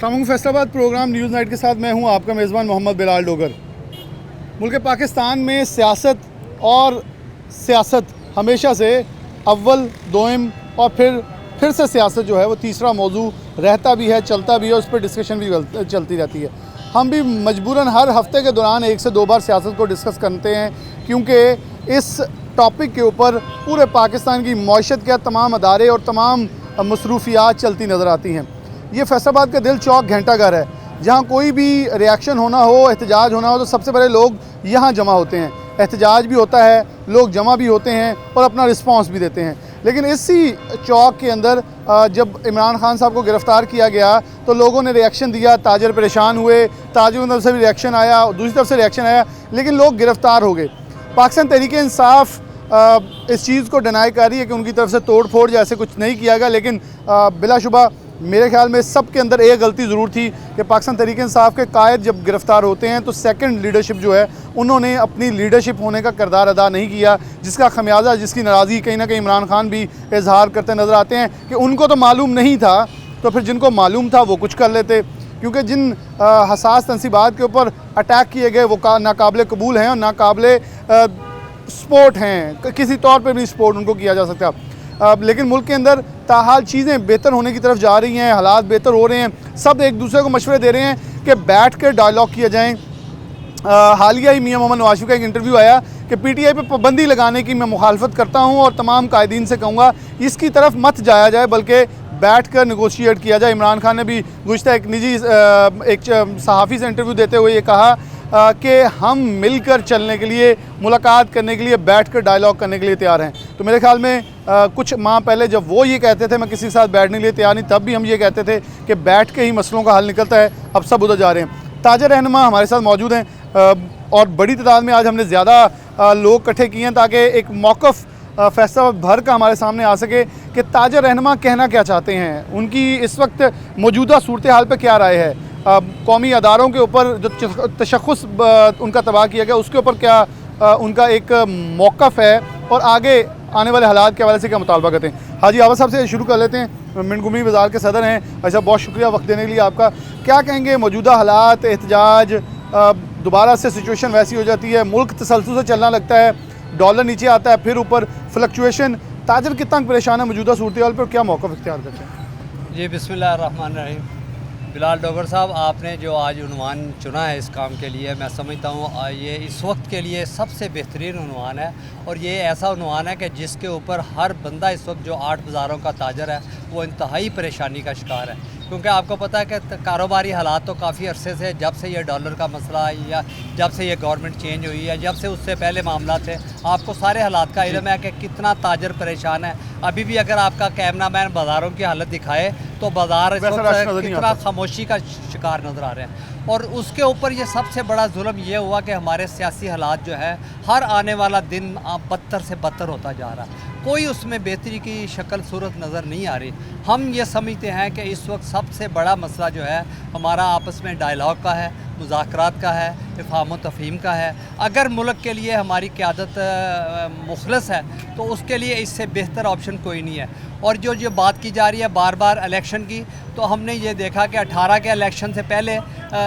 अस्सलाम Faisalabad programme news night के साथ मैं हूं आपका मेज़बान मोहम्मद बिलाल डोगर। मुल्क पाकिस्तान में सियासत हमेशा से अव्वल दोइम और फिर से सियासत जो है वो तीसरा मौजू रहता भी है, चलता भी है, उस पर डिस्कशन भी चलती रहती है। हम भी मजबूरन हर हफ्ते के दौरान 1 से 2 बार सियासत को डिस्कस करते हैं, क्योंकि इस टॉपिक के ऊपर पूरे पाकिस्तान की मईशत के तमाम अदारे और तमाम मसरूफियात चलती नज़र आती हैं। ये फैसलाबाद का दिल चौक घंटाघर है, जहाँ कोई भी रिएक्शन होना हो, एहतजाज होना हो, तो सबसे पहले लोग यहाँ जमा होते हैं। एहतजाज भी होता है, लोग जमा भी होते हैं और अपना रिस्पांस भी देते हैं। लेकिन इसी चौक के अंदर जब इमरान खान साहब को गिरफ़्तार किया गया तो लोगों ने रिएक्शन दिया, ताजर परेशान हुए, ताजरों की तरफ से भी रिएक्शन आया, दूसरी तरफ से रिएक्शन आया, लेकिन लोग गिरफ़्तार हो गए। पाकिस्तान तहरीक इंसाफ इस चीज़ को डिनाई कर रही है कि उनकी तरफ से तोड़ फोड़ जैसे कुछ नहीं किया गया, लेकिन बिलाशुबा मेरे ख्याल में सब के अंदर एक गलती ज़रूर थी कि पाकिस्तान तहरीक इंसाफ के कायद जब गिरफ़्तार होते हैं तो सेकंड लीडरशिप जो है उन्होंने अपनी लीडरशिप होने का किरदार अदा नहीं किया, जिसका खमियाजा, जिसकी नाराज़गी कहीं ना कहीं इमरान खान भी इजहार करते नज़र आते हैं कि उनको तो मालूम नहीं था, तो फिर जिनको मालूम था वो कुछ कर लेते। क्योंकि जिन हसास तनसीबात के ऊपर अटैक किए गए वो नाकाबिले कबूल हैं और नाकाबिले सपोर्ट हैं, किसी तौर पर भी सपोर्ट उनको किया जा सकता है। लेकिन मुल्क के अंदर ताहाल चीज़ें बेहतर होने की तरफ जा रही हैं, हालात बेहतर हो रहे हैं, सब एक दूसरे को मशवरे दे रहे हैं कि बैठ कर डायलॉग किया जाए। हालिया ही मियां मोहम्मद नवाज शरीफ का एक इंटरव्यू आया कि PTI पे पाबंदी लगाने की मैं मुखालफत करता हूं और तमाम कायदीन से कहूँगा इसकी तरफ मत जाया जाए, बल्कि बैठ कर निगोशिएट किया जाए। इमरान खान ने भी गुज़िश्ता एक निजी एक सहाफ़ी से इंटरव्यू देते हुए ये कहा कि हम मिलकर चलने के लिए, मुलाकात करने के लिए, बैठकर डायलॉग करने के लिए तैयार हैं। तो मेरे ख्याल में कुछ माह पहले जब वो ये कहते थे मैं किसी के साथ बैठने के लिए तैयार नहीं, तब भी हम ये कहते थे कि बैठ के ही मसलों का हल निकलता है। अब सब उधर जा रहे हैं। ताजा रहनुमा हमारे साथ मौजूद हैं और बड़ी तादाद में आज हमने ज़्यादा लोग इकट्ठे किए हैं ताकि एक मौक़िफ़ फैसला भर का हमारे सामने आ सके कि ताजा रहनुमा कहना क्या चाहते हैं, उनकी इस वक्त मौजूदा सूरत हाल पर क्या राय है, कौमी अदारों के ऊपर जो तशख़्ख़ुस उनका तबाह किया गया उसके ऊपर क्या उनका एक मौक़िफ़ है और आगे आने वाले हालात के हवाले से क्या मुतालबा करते हैं। हाजी आवाज़ साहब से शुरू कर लेते हैं, मिंटगुमी बाज़ार के सदर हैं। अच्छा, बहुत शुक्रिया वक्त देने के लिए आपका। क्या कहेंगे मौजूदा हालात, एहतजाज, दोबारा से सिचुएशन वैसी हो जाती है, मुल्क तसलसल से चलना लगता है, डॉलर नीचे आता है, फिर ऊपर फ्लक्चुएशन, ताजर कितना परेशान है मौजूदा सूरत हाल पर, क्या मौक़िफ़ इख्तियार करते हैं? जी बिस्मिल्लाहिर्रहमानिर्रहीम। बिलाल डोगर साहब, आपने जो आज उन्वान चुना है इस काम के लिए, मैं समझता हूँ ये इस वक्त के लिए सबसे बेहतरीन उन्वान है। और ये ऐसा उन्वान है कि जिसके ऊपर हर बंदा इस वक्त जो 8 बाज़ारों का ताजर है वो इंतहाई परेशानी का शिकार है। क्योंकि आपको पता है कि कारोबारी हालात तो काफ़ी अरसे से, जब से ये डॉलर का मसला या जब से ये गवर्नमेंट चेंज हुई है, जब से उससे पहले मामला थे, आपको सारे हालात का इल्म है कि कितना ताजर परेशान है। अभी भी अगर आपका कैमरामैन बाज़ारों की हालत दिखाए तो बाज़ार कितना खामोशी का शिकार नज़र आ रहे हैं। और उसके ऊपर ये सबसे बड़ा जुल्म ये हुआ कि हमारे सियासी हालात जो है हर आने वाला दिन बदतर से बदतर होता जा रहा है, कोई उसमें बेहतरी की शक्ल सूरत नज़र नहीं आ रही। हम ये समझते हैं कि इस वक्त सबसे बड़ा मसला जो है हमारा आपस में डायलॉग का है, मुज़ाकरात का है, इफ़हाम व तफ़हीम का है। अगर मुल्क के लिए हमारी क़यादत मुखलस है तो उसके लिए इससे बेहतर ऑप्शन कोई नहीं है। और जो बात की जा रही है बार बार इलेक्शन की, तो हमने ये देखा कि 18 के इलेक्शन से पहले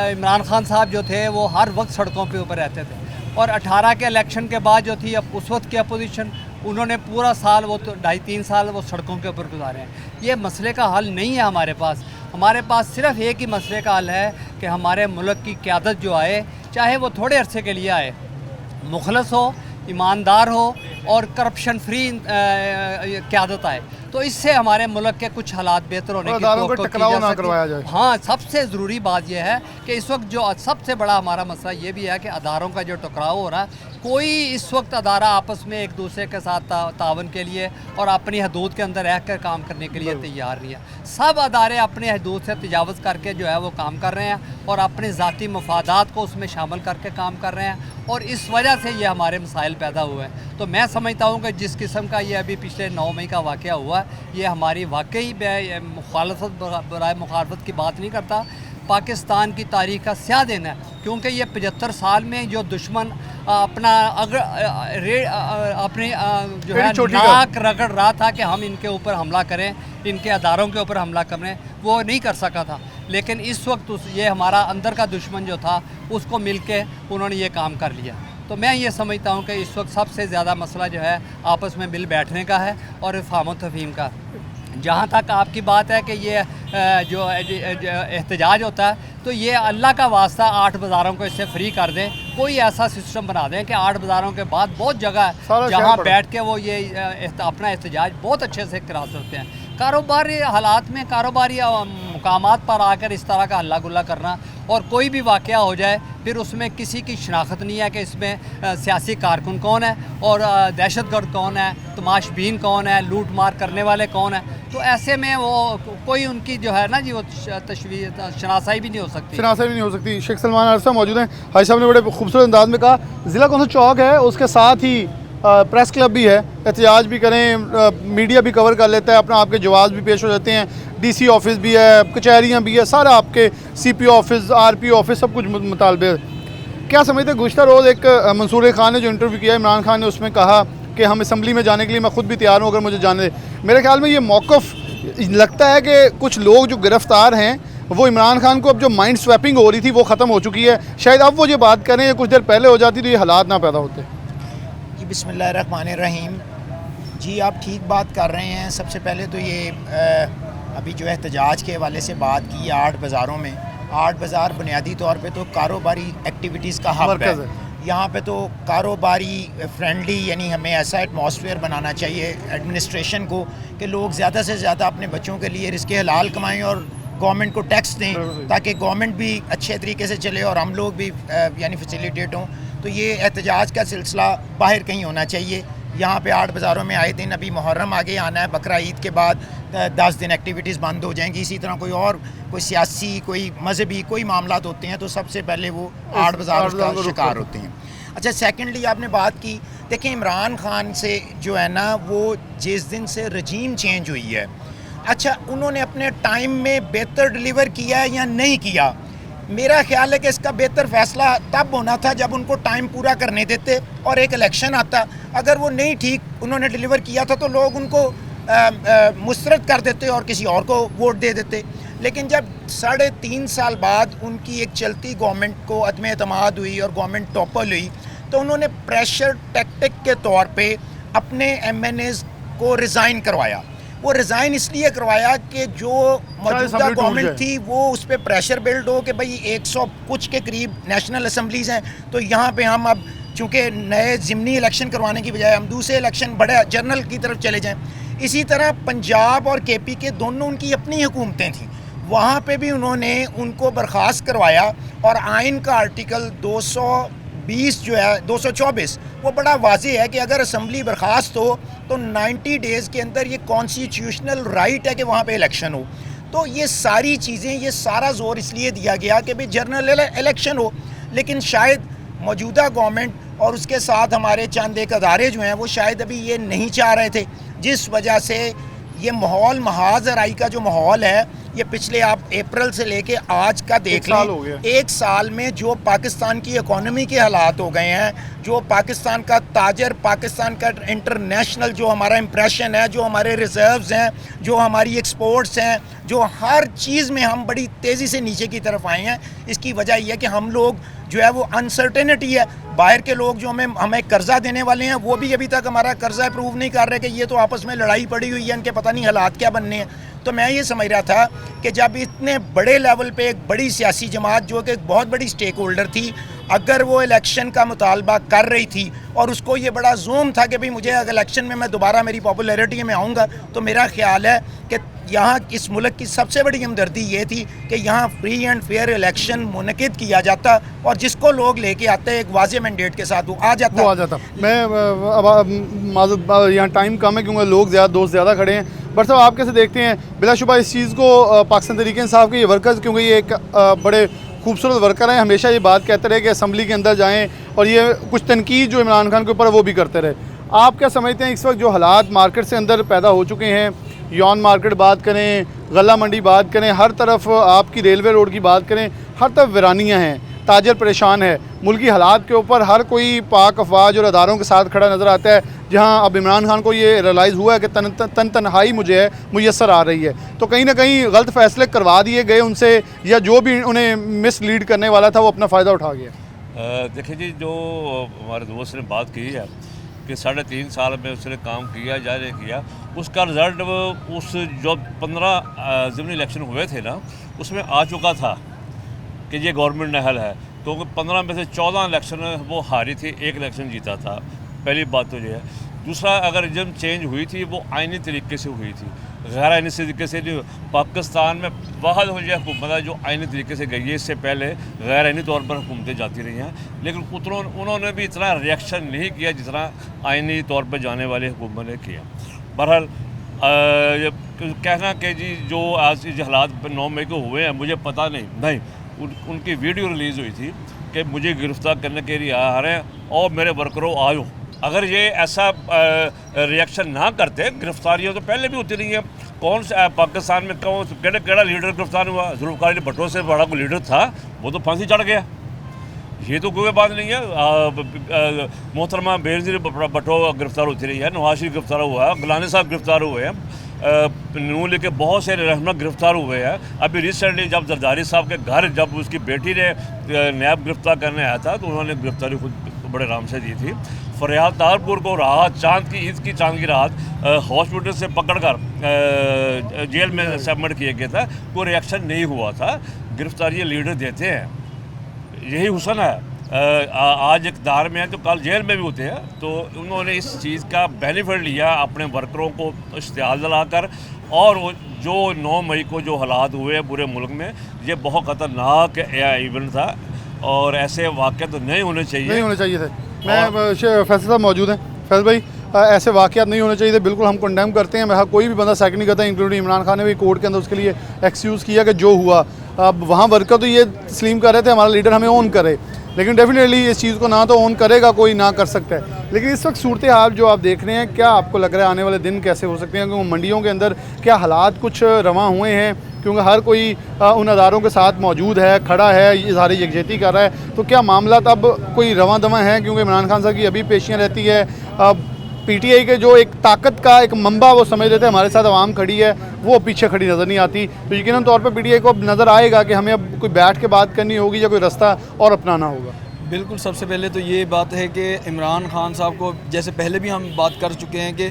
इमरान खान साहब जो थे वो हर वक्त सड़कों पे ऊपर रहते थे, और 18 के इलेक्शन के बाद जो थी अब उस वक्त की अपोजिशन, उन्होंने पूरा साल, वो तो 2.5-3 साल वो सड़कों के ऊपर गुजारे हैं। ये मसले का हल नहीं है हमारे पास सिर्फ एक ही मसले का हल है कि हमारे मुल्क की क़यादत जो आए, चाहे वो थोड़े अरसे के लिए आए, मुखलस हो, ईमानदार हो और करप्शन फ्री क़यादत आए, तो इससे हमारे मुल्क के कुछ हालात बेहतर होने की टकराव ना करवाया जाए। हाँ, सबसे ज़रूरी बात यह है कि इस वक्त जो सबसे बड़ा हमारा मसला ये भी है कि अदारों का जो टकराव हो रहा है, कोई इस वक्त अदारा आपस में एक दूसरे के साथ तावन के लिए और अपनी हदूद के अंदर रह कर काम करने के लिए तैयार नहीं है। सब अदारे अपने हदूद से तजावज़ करके जो है वो काम कर रहे हैं और अपने ज़ाती मफादात को उसमें शामिल करके काम कर रहे हैं, और इस वजह से ये हमारे मसाइल पैदा हुए हैं। तो मैं समझता हूँ कि जिस किस्म का ये अभी पिछले 9 मई का वाक़या हुआ, ये हमारी वाकई बराए मुखालफत की बात नहीं करता, पाकिस्तान की तारीख़ का स्याह दिन है। क्योंकि ये 75 साल में जो दुश्मन अपना अपने जो है नाक रगड़ रहा था कि हम इनके ऊपर हमला करें, इनके अदारों के ऊपर हमला करें, वो नहीं कर सका था। लेकिन इस वक्त ये हमारा अंदर का दुश्मन जो था उसको मिल के उन्होंने ये काम कर लिया। तो मैं ये समझता हूँ कि इस वक्त सबसे ज़्यादा मसला जो है आपस में मिल बैठने का है और फ़ाहम तफ़हीम का। जहाँ तक आपकी बात है कि ये जो एहतजाज होता है, तो ये अल्लाह का वास्ता 8 बाज़ारों को इससे फ्री कर दें। कोई ऐसा सिस्टम बना दें कि 8 बाज़ारों के बाद बहुत जगह है जहाँ बैठ के वो ये अपना एहतजाज बहुत अच्छे से करा सकते हैं। कारोबारी हालात में, कारोबारी मुकामात पर आकर इस तरह का हल्ला गुल्ला करना और कोई भी वाक़या हो जाए फिर उसमें किसी की शनाख्त नहीं है कि इसमें सियासी कारकुन कौन है और दहशतगर्द कौन है, तमाशबीन कौन है, लूट मार करने वाले कौन है। तो ऐसे में वो कोई उनकी जो है ना जी वो शनासाई भी नहीं हो सकती। शनासाई भी नहीं हो सकती। शेख सलमान अरसा मौजूद हैं। हाजी साहब ने बड़े खूबसूरत अंदाज में कहा ज़िला कौंसल चौक है, उसके साथ ही प्रेस क्लब भी है, एहतजाज भी करें, मीडिया भी कवर कर लेता है, अपना आपके जवाब भी पेश हो जाते हैं, डीसी ऑफिस भी है, कचहरियाँ भी है, सारा आपके सीपीओ ऑफिस, आरपीओ ऑफिस सब कुछ मुतालबे। क्या समझते हैं गुज़श्ता रोज़ एक मंसूर खान ने जो इंटरव्यू किया इमरान खान ने, उसमें कहा कि हम असम्बली में जाने के लिए मैं ख़ुद भी तैयार हूँ अगर मुझे जाने दे। मेरे ख्याल में ये मौक़िफ़ लगता है कि कुछ लोग जो गिरफ़्तार हैं वो इमरान खान को अब जो माइंड स्वैपिंग हो रही थी वो ख़त्म हो चुकी है, शायद अब वो ये बात करें कुछ देर पहले हो जाती तो ये हालात ना पैदा होते। जी बिस्मिल्लाहिर्रहमानिर्रहीम। जी आप ठीक बात कर रहे हैं। सबसे पहले तो ये अभी जो एहतजाज के हवाले से बात की 8 बाज़ारों में, 8 बाज़ार बुनियादी तौर पे तो कारोबारी एक्टिविटीज़ का हब है। यहाँ पे तो कारोबारी फ्रेंडली, यानी हमें ऐसा एटमॉस्फेयर बनाना चाहिए एडमिनिस्ट्रेशन को कि लोग ज़्यादा से ज़्यादा अपने बच्चों के लिए रिज़्क़ हलाल कमाएँ और गवर्नमेंट को टैक्स दें ताकि गवर्नमेंट भी अच्छे तरीके से चले और हम लोग भी यानी फैसिलिटेट हों। तो ये एहतजाज का सिलसिला बाहर कहीं होना चाहिए। यहाँ पे 8 बाज़ारों में आए दिन, अभी मुहर्रम आगे आना है, बकरा ईद के बाद 10 दिन एक्टिविटीज़ बंद हो जाएंगी। इसी तरह कोई सियासी, कोई मजहबी कोई मामलात होते हैं तो सबसे पहले वो 8 बाज़ार का शिकार होते हैं। अच्छा, सेकेंडली आपने बात की, देखिए इमरान खान से जो है ना, वो जिस दिन से रजीम चेंज हुई है, अच्छा उन्होंने अपने टाइम में बेहतर डिलीवर किया है या नहीं किया? मेरा ख्याल है कि इसका बेहतर फ़ैसला तब होना था जब उनको टाइम पूरा करने देते और एक इलेक्शन आता। अगर वो नहीं ठीक उन्होंने डिलीवर किया था तो लोग उनको मुस्तरद कर देते और किसी और को वोट दे देते। लेकिन जब 3.5 साल बाद उनकी एक चलती गवर्नमेंट को अदम एतमाद हुई और गवर्नमेंट टॉपल हुई, तो उन्होंने प्रेशर टैक्टिक के तौर पे अपने MNAs को रिज़ाइन करवाया। वो रिज़ाइन इसलिए करवाया कि जो मौजूदा गवर्नमेंट थी वो उस पर प्रेशर बिल्ड हो कि भाई 100 कुछ के करीब नेशनल असम्बलीज़ हैं, तो यहाँ पे हम अब चूँकि नए ज़िमनी इलेक्शन करवाने की बजाय हम दूसरे इलेक्शन बड़े जनरल की तरफ चले जाएँ। इसी तरह पंजाब और KP के दोनों उनकी अपनी हुकूमतें थीं, वहाँ पे भी उन्होंने उनको बर्खास्त करवाया और आइन का आर्टिकल 220 जो है 224 वो बड़ा वाज़ेह है कि अगर असम्बली बर्खास्त हो तो 90 डेज़ के अंदर ये कॉन्स्टिट्यूशनल राइट है कि वहाँ पे इलेक्शन हो। तो ये सारी चीज़ें, ये सारा जोर इसलिए दिया गया कि भाई जनरल इलेक्शन हो। लेकिन शायद मौजूदा गवर्नमेंट और उसके साथ हमारे चंद एक अदारे जो हैं वो शायद अभी ये नहीं चाह रहे थे, जिस वजह से ये माहौल, महाजराई का जो माहौल है, ये पिछले आप अप्रैल से लेके आज का देख लें, 1 साल में जो पाकिस्तान की इकोनॉमी के हालात हो गए हैं, जो पाकिस्तान का ताजर, पाकिस्तान का इंटरनेशनल जो हमारा इम्प्रेशन है, जो हमारे रिजर्व्स हैं, जो हमारी एक्सपोर्ट्स हैं, जो हर चीज़ में हम बड़ी तेज़ी से नीचे की तरफ आए हैं। इसकी वजह यह है कि हम लोग जो है वो अनसर्टेनिटी है, बाहर के लोग जो हमें कर्जा देने वाले हैं वो भी अभी तक हमारा कर्जा अप्रूव नहीं कर रहे कि ये तो आपस में लड़ाई पड़ी हुई है, इनके पता नहीं हालात क्या बनने हैं। तो मैं ये समझ रहा था कि जब इतने बड़े लेवल पे एक बड़ी सियासी जमात जो कि एक बहुत बड़ी स्टेक होल्डर थी, अगर वो इलेक्शन का मुतालबा कर रही थी और उसको ये बड़ा ज़ूम था कि भाई मुझे अगर इलेक्शन में मैं दोबारा मेरी पॉपुलैरिटी में आऊँगा, तो मेरा ख्याल है कि यहाँ इस मुल्क की सबसे बड़ी हमदर्दी ये थी कि यहाँ फ्री एंड फेयर इलेक्शन मुनक़िद किया जाता और जिसको लोग लेके आते एक वाज़े मैंडेट के साथ वो आ जाता। मैं अब यहाँ टाइम कम है क्योंकि लोग दोस्त ज़्यादा खड़े हैं। बट साहब आप कैसे देखते हैं? बिलाशुबा इस चीज़ को पाकिस्तान तहरीक इंसाफ के ये वर्कर्स, क्योंकि ये एक बड़े खूबसूरत वर्कर हैं, हमेशा ये बात कहते रहे कि असम्बली के अंदर जाएँ और ये कुछ तनकीद जो इमरान खान के ऊपर वो भी करते रहे। आप क्या समझते हैं इस वक्त जो हालात मार्केट से अंदर पैदा हो चुके हैं, यौन मार्केट बात करें, गला मंडी बात करें, हर तरफ आपकी रेलवे रोड की बात करें, हर तरफ वीरानियाँ हैं, ताजर परेशान है, मुल्की हालात के ऊपर हर कोई पाक अफवाज और अदारों के साथ खड़ा नज़र आता है। जहां अब इमरान खान को ये रियलाइज़ हुआ है कि तन्हाई मुझे है मुयसर आ रही है, तो कहीं ना कहीं गलत फैसले करवा दिए गए उनसे, या जो भी उन्हें मिसलीड करने वाला था वो अपना फ़ायदा उठा गया। देखिए जी, जो हमारे दोस्त ने बात की है कि 3.5 साल में उसने काम किया जारी किया, उसका रिज़ल्ट उस जो 15 ज़िमनी इलेक्शन हुए थे ना, उसमें आ चुका था कि ये गवर्नमेंट नहल है, क्योंकि 15 में से 14 इलेक्शन वो हारी थी, 1 इलेक्शन जीता था। पहली बात तो ये है। दूसरा, अगर रिजम चेंज हुई थी वो आइनी तरीके से हुई थी, गैर आइनी तरीके से नहीं। पाकिस्तान में बहुत हो जाए हुकूमत है जो आइनी तरीके से गई है, इससे पहले गैर आइनी तौर पर हुकूमतें जाती रही हैं, लेकिन उन्होंने भी इतना रिएक्शन नहीं किया जितना आइनी तौर पर जाने वाली हुकूमत ने किया। बहरहाल कहना कि जी जो आज जो हालात 9 मई को हुए हैं, मुझे पता नहीं उनकी वीडियो रिलीज़ हुई थी कि मुझे गिरफ़्तार करने के लिए आ रहे हैं और मेरे वर्करों आयो। अगर ये ऐसा रिएक्शन ना करते, गिरफ्तारियाँ तो पहले भी होती रही हैं। कौन सा पाकिस्तान में केड़ा लीडर गिरफ्तार हुआ? जुल्फ़िकार भुट्टो से बड़ा कोई लीडर था, वो तो फांसी चढ़ गया। ये तो कोई बात नहीं है। मोहतरमा बेनज़ीर भुट्टो गिरफ्तार होती रही है, नवाज शरीफ गिरफ्तार हुआ है, गिलानी साहब गिरफ्तार हुए हैं, नून लीग के बहुत से रहनुमा गिरफ्तार हुए हैं। अभी रिसेंटली जब जरदारी साहब के घर जब उसकी बेटी ने नैब गिरफ्तार करने आया था तो उन्होंने गिरफ्तारी खुद बड़े आराम से दी थी। फरियाद तारपुर को राहत, चांद की चांद की राहत हॉस्पिटल से पकड़कर जेल में सबमिट किया गया था, कोई रिएक्शन नहीं हुआ था। गिरफ्तारी लीडर देते हैं, यही हुसन है। आज इक़्तिदार में है तो कल जेल में भी होते हैं, तो उन्होंने इस चीज़ का बेनिफिट लिया अपने वर्करों को इश्तिहार दिलाकर। और जो 9 मई को जो हालात हुए पूरे मुल्क में, ये बहुत ख़तरनाक इवेंट था और ऐसे वाक़े तो नहीं होने चाहिए थे। मैं फैसल साहब मौजूद हैं। फैसल भाई, ऐसे वाक़यात नहीं होने चाहिए थे, बिल्कुल हम कंडेम करते हैं। कोई भी बंदा सेकंड नहीं करता, इंक्लूडिंग इमरान खान ने भी कोर्ट के अंदर उसके लिए एक्सक्यूज़ किया कि जो हुआ। अब वहाँ वर्कर तो ये तस्लीम कर रहे थे हमारा लीडर हमें ऑन करे, लेकिन डेफिनेटली इस चीज़ को ना तो ऑन करेगा कोई, ना कर सकता है। लेकिन इस वक्त सूरत हाल जो आप देख रहे हैं, क्या आपको लग रहा है आने वाले दिन कैसे हो सकते हैं? क्योंकि मंडियों के अंदर क्या हालात कुछ रवां हुए हैं, क्योंकि हर कोई उन अदारों के साथ मौजूद है, खड़ा है, इज़हार यकजहती कर रहा है, तो क्या मामला अब कोई रवां दवां है? क्योंकि इमरान खान साहब की अभी पेशियाँ रहती है, PTI के जो एक ताकत का एक मंबा वो समझ रहे थे हमारे साथ आवाम खड़ी है, वो पीछे खड़ी नज़र नहीं आती। तो यकीनन तौर पर PTI को अब नज़र आएगा कि हमें अब कोई बैठ के बात करनी होगी या कोई रास्ता और अपनाना होगा। बिल्कुल, सबसे पहले तो ये बात है कि इमरान खान साहब को, जैसे पहले भी हम बात कर चुके हैं, कि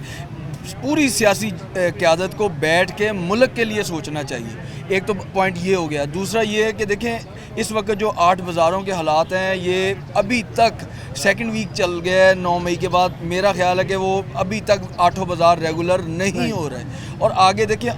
पूरी सियासी क़यादत को बैठ के मुल्क के लिए सोचना चाहिए। एक तो पॉइंट ये हो गया। दूसरा ये है कि देखें इस वक्त जो 8 बाज़ारों के हालात हैं, ये अभी तक सेकंड वीक चल गया है 9 मई के बाद। मेरा ख्याल है कि वो अभी तक 8 बाज़ार रेगुलर नहीं हो रहे। और आगे देखें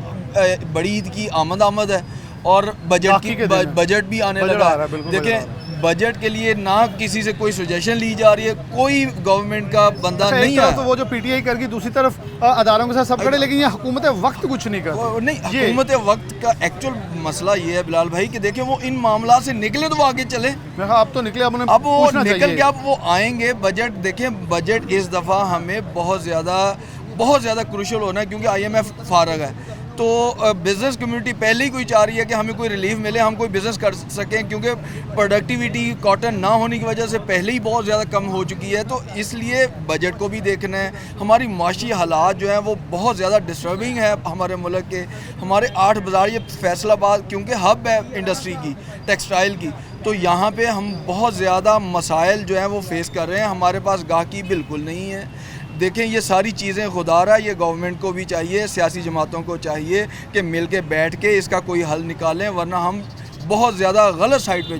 बड़ी ईद की आमद है और बजट भी आने लगा है। देखें बजट के लिए ना किसी से कोई सजेशन ली जा रही है, कोई गवर्नमेंट का बंदा नहीं है। तो वो जो PTI करगी, दूसरी तरफ अदारों के साथ सब खड़े, लेकिन ये हुकूमत वक्त कुछ नहीं कर नहीं। हुकूमत वक्त का एक्चुअल मसला ये है बिलाल भाई कि देखें वो इन मामला से निकले तो वो आगे चले। अब तो निकले, अब वो निकल के अब वो आएंगे। बजट देखें, बजट इस दफ़ा हमें बहुत ज़्यादा क्रूशल होना है, क्योंकि IMF फारग है। तो बिज़नेस कम्युनिटी पहले ही कोई चाह रही है कि हमें कोई रिलीफ मिले, हम कोई बिज़नेस कर सकें, क्योंकि प्रोडक्टिविटी कॉटन ना होने की वजह से पहले ही बहुत ज़्यादा कम हो चुकी है। तो इसलिए बजट को भी देखना है। हमारी माशी हालात जो हैं वो बहुत ज़्यादा डिस्टर्बिंग है हमारे मुल्क के। हमारे 8 बाज़ार, ये फैसलाबाद क्योंकि हब है इंडस्ट्री की, टेक्सटाइल की, तो यहाँ पे हम बहुत ज़्यादा मसाइल जो हैं वो फेस कर रहे हैं। हमारे पास गाहकी बिल्कुल नहीं है। देखें ये सारी चीज़ें खुदारा, ये गवर्नमेंट को भी चाहिए, सियासी जमातों को चाहिए कि मिल के बैठ के इसका कोई हल निकालें, वरना हम बहुत ज़्यादा गलत साइड पे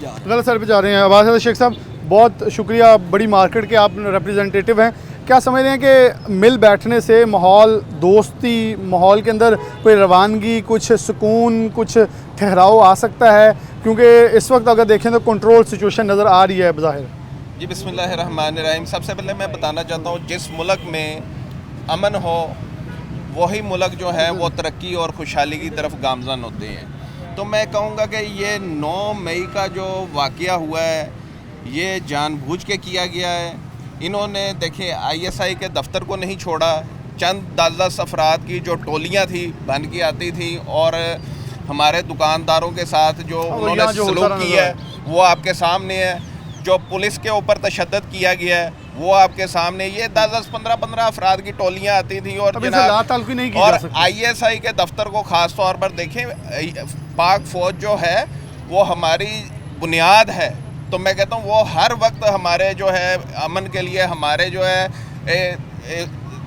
जा रहे हैं। अब्बास शेख साहब, बहुत शुक्रिया, बड़ी मार्केट के आप रिप्रेजेंटेटिव हैं। क्या समझ रहे हैं कि मिल बैठने से माहौल, दोस्ती माहौल के अंदर कोई रवानगी, कुछ सुकून, कुछ ठहराव आ सकता है? क्योंकि इस वक्त अगर देखें तो कंट्रोल सिचुएशन नज़र आ रही है बज़ाहिर। जी बिस्मिल्लाहिर्रहमानिर्रहीम। सबसे पहले मैं बताना चाहता हूँ, जिस मुल्क में अमन हो वही मुल्क जो है वो तरक्की और खुशहाली की तरफ गामज़न होते हैं। तो मैं कहूँगा कि ये 9 मई का जो वाक़या हुआ है ये जानबूझ के किया गया है। इन्होंने देखें ISI के दफ्तर को नहीं छोड़ा, चंद 10 अफराद की जो टोलियाँ थी बन के आती थी और हमारे दुकानदारों के साथ जो उन्होंने सलूक किया है वो आपके सामने है। जो पुलिस के ऊपर तशद्दुद किया गया है वो आपके सामने, ये 10-10, 15-15 अफराद की टोलियां आती थी और अब इसे लाताल्लुकी नहीं की जा और सकती। ISI के दफ्तर को ख़ास तौर पर देखें, पाक फ़ौज जो है वो हमारी बुनियाद है। तो मैं कहता हूँ वो हर वक्त हमारे जो है अमन के लिए, हमारे जो है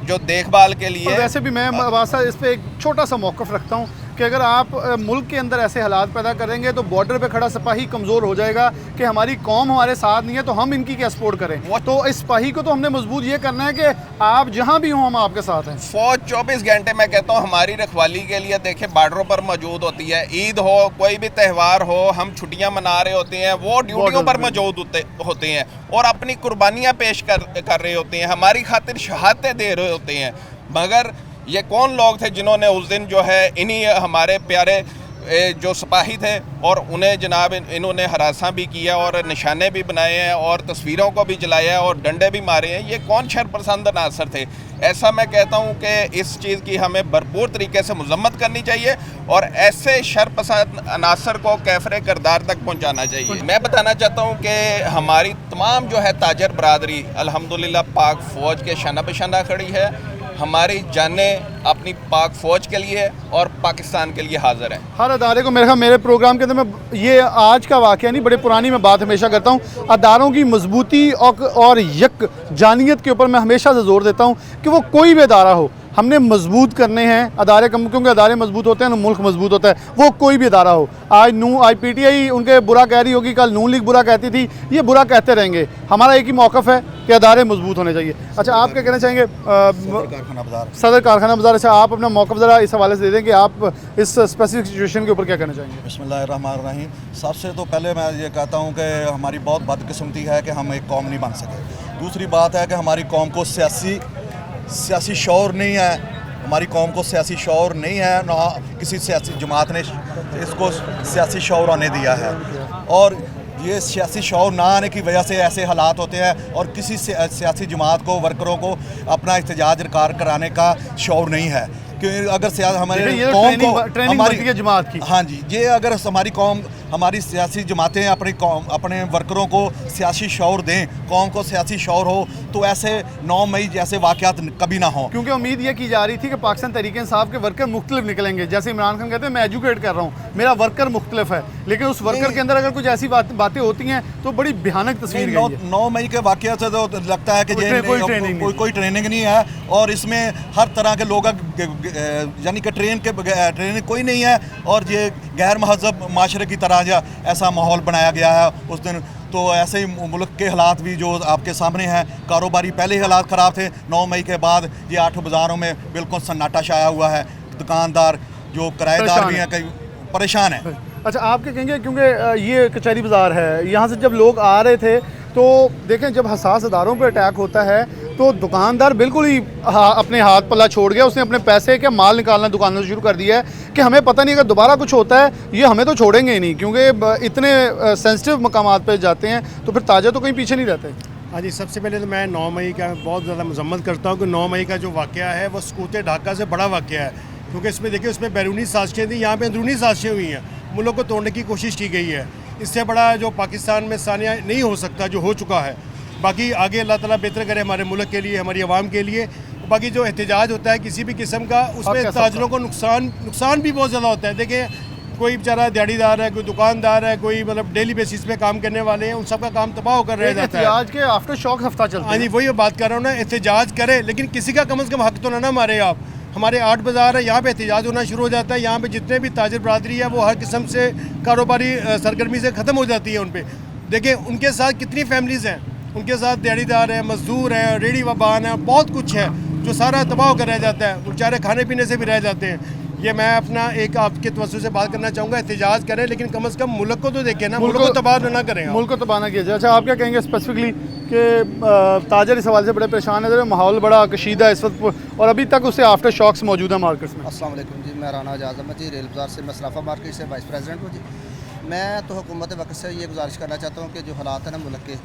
जो देखभाल के लिए। और वैसे भी मैं वासा इस पे एक छोटा सा मौक़िफ़ रखता हूँ कि अगर आप मुल्क के अंदर ऐसे हालात पैदा करेंगे तो बॉर्डर पे खड़ा सिपाही कमज़ोर हो जाएगा कि हमारी कौम हमारे साथ नहीं है तो हम इनकी क्या सपोर्ट करें। तो इस सिपाही को तो हमने मजबूत ये करना है कि आप जहाँ भी हों हम आपके साथ हैं। फ़ौज 24 घंटे मैं कहता हूँ हमारी रखवाली के लिए देखे बॉर्डरों पर मौजूद होती है। ईद हो, कोई भी त्यौहार हो, हम छुट्टियाँ मना रहे होते हैं, वो ड्यूटियों पर मौजूद होते हैं और अपनी कुर्बानियाँ पेश कर रहे होते हैं, हमारी खातिर शहादतें दे रहे होते हैं। मगर ये कौन लोग थे जिन्होंने उस दिन जो है इन्हीं हमारे प्यारे जो सिपाही थे और उन्हें जनाब इन्होंने हरासा भी किया और निशाने भी बनाए हैं और तस्वीरों को भी जलाया है और डंडे भी मारे हैं। ये कौन शरपसंद अनासर थे? ऐसा मैं कहता हूँ कि इस चीज़ की हमें भरपूर तरीके से मजम्मत करनी चाहिए और ऐसे शरपसंद अनासर को कैफरे किरदार तक पहुँचाना चाहिए। मैं बताना चाहता हूँ कि हमारी तमाम जो है ताजर बरादरी अल्हम्दुलिल्लाह पाक फ़ौज के शाना बशाना खड़ी है। हमारी जानें अपनी पाक फ़ौज के लिए और पाकिस्तान के लिए हाजिर हैं। हर अदारे को मेरे प्रोग्राम के अंदर मैं ये आज का वाक़या नहीं, बड़े पुरानी मैं बात हमेशा करता हूँ, अदारों की मजबूती और यक जानियत के ऊपर मैं हमेशा से ज़ोर देता हूँ कि वो कोई भी अदारा हो, हमने मजबूत करने हैं अदारे कम, क्योंकि अदारे मजबूत होते हैं तो मुल्क मजबूत होता है। वो कोई भी अदारा हो, आज PTI उनके बुरा कह रही होगी, कल नून लीग बुरा कहती थी, ये बुरा कहते रहेंगे। हमारा एक ही मौक़िफ़ है कि अदारे मजबूत होने चाहिए। अच्छा, आप क्या कहना चाहेंगे? सदर कारखाना बाज़ार। अच्छा, आप अपना मौक़िफ़ ज़रा इस हवाले से दे दें कि आप इस स्पेसिफिक सिचुएशन के ऊपर क्या कहना चाहेंगे? बिस्मिल्लाहिर्रहमानिर्रहीम। सबसे तो पहले मैं ये कहता हूँ कि हमारी बहुत बदकिस्मती है कि हम एक कौम नहीं बन सके। दूसरी बात है कि हमारी कौम को सियासी शौर नहीं है, हमारी कौम को सियासी शौर नहीं है, ना किसी सियासी जमात ने इसको सियासी शौर आने दिया है। और ये सियासी शौर ना आने की वजह से ऐसे हालात होते हैं और किसी सियासी जमात को, वर्करों को अपना एहतजाज कराने का शौर नहीं है। क्योंकि अगर हमारे कौम को हमारी जमात की, हाँ जी, ये अगर हमारी कौम, हमारी सियासी जमातें अपने वर्करों को सियासी शौर दें, कौम को सियासी शौर हो, तो ऐसे 9 मई जैसे वाक़यात कभी ना हो। क्योंकि उम्मीद ये की जा रही थी कि पाकिस्तान तहरीक-ए-इंसाफ के वर्कर मुख्तलिफ निकलेंगे। जैसे इमरान खान कहते हैं मैं एजुकेट कर रहा हूँ, मेरा वर्कर मुख्तलिफ है, लेकिन उस वर्कर के अंदर अगर कुछ ऐसी बातें होती हैं तो बड़ी भयानक तस्वीर गई है। 9 मई के वाक़या से तो लगता है कि कोई ट्रेनिंग नहीं है और इसमें हर तरह के लोग, यानी कि ट्रेनिंग कोई नहीं है और ये गैर महज़ब माशरे की तरह ऐसा माहौल बनाया गया है उस दिन। तो ऐसे ही मुल्क के हालात भी जो आपके सामने हैं, कारोबारी पहले ही हालात ख़राब थे, 9 मई के बाद ये 8 बाज़ारों में बिल्कुल सन्नाटा छाया हुआ है। दुकानदार जो किराएदार भी हैं कई परेशान हैं। अच्छा, आप क्या कहेंगे, क्योंकि ये कचहरी बाज़ार है, यहाँ से जब लोग आ रहे थे तो देखें जब हसास अदारों पर अटैक होता है तो दुकानदार बिल्कुल ही अपने हाथ पल्ला छोड़ गया, उसने अपने पैसे के माल निकालना दुकानों से शुरू कर दिया है कि हमें पता नहीं अगर दोबारा कुछ होता है ये हमें तो छोड़ेंगे ही नहीं, क्योंकि इतने सेंसिटिव मकामात पे जाते हैं तो फिर ताजा तो कहीं पीछे नहीं रहते। हाँ जी, सबसे पहले तो मैं 9 मई का बहुत ज़्यादा मजम्मत करता हूँ कि 9 मई का जो वाक़या है वो सकूत ढाका से बड़ा वाक़या है, क्योंकि इसमें देखिए उसमें बैरूनी साजिशें थी, यहाँ पे अंदरूनी साजिशें हुई हैं, मुल्क को तोड़ने की कोशिश की गई है। इससे बड़ा जो पाकिस्तान में सानिया नहीं हो सकता जो हो चुका है। बाकी आगे अल्लाह ताला बेहतर करे हमारे मुल्क के लिए, हमारी आवाम के लिए। बाकी जो एहतजाज होता है किसी भी किस्म का, उसमें ताजरों को नुकसान भी बहुत ज़्यादा होता है। देखिए कोई बेचारा दिहाड़ीदार है, कोई दुकानदार है, कोई मतलब डेली बेसिस पे काम करने वाले हैं, उन सब का काम तबाह होकर रह जाता है। एहतजाज के आफ्टर शॉक हफ्ता चलता है। हाँ जी, वही बात कर रहा हूँ ना, एहतजाज करे लेकिन किसी का कम अज़ कम हक तो ना मारे आप। हमारे 8 बाज़ार है, यहाँ पे एहतजाज होना शुरू हो जाता है, यहाँ पे जितने भी ताजिर बरादरी है वो हर किस्म से कारोबारी सरगर्मी से ख़त्म हो जाती है उन पर। देखिए उनके साथ कितनी फैमिलीज़ हैं, उनके साथ दिहाड़ीदार हैं, मजदूर हैं, रेडी वबान हैं, बहुत कुछ है जो सारा तबाह होकर रह जाता है, बेचारे खाने पीने से भी रह जाते हैं। ये मैं अपना एक आपके तवज्जो से बात करना चाहूँगा, एहतजाज करें लेकिन कम अज़ कम मुल्क को तो देखें ना, मुल्क को तबाह ना करें, मुल्क को तबाह ना किया जाए। अच्छा, आप क्या कहेंगे स्पेसिफिकली कि ताजर इस हवाले से बड़े परेशान है, माहौल बड़ा कशीदा है इस वक्त और अभी तक उससे आफ्टर शॉक्स मौजूद है मार्केट्स में? अस्सलाम वालेकुम जी, मैं राना एजाज अहमद जी, रेल बाज़ार से, मैं सराफा मार्केट से वाइस प्रेसिडेंट हूँ जी। मैं तो हुकूमत वक्त से ये गुजारिश करना चाहता हूँ कि जो हालात हैं ना मुल्क के,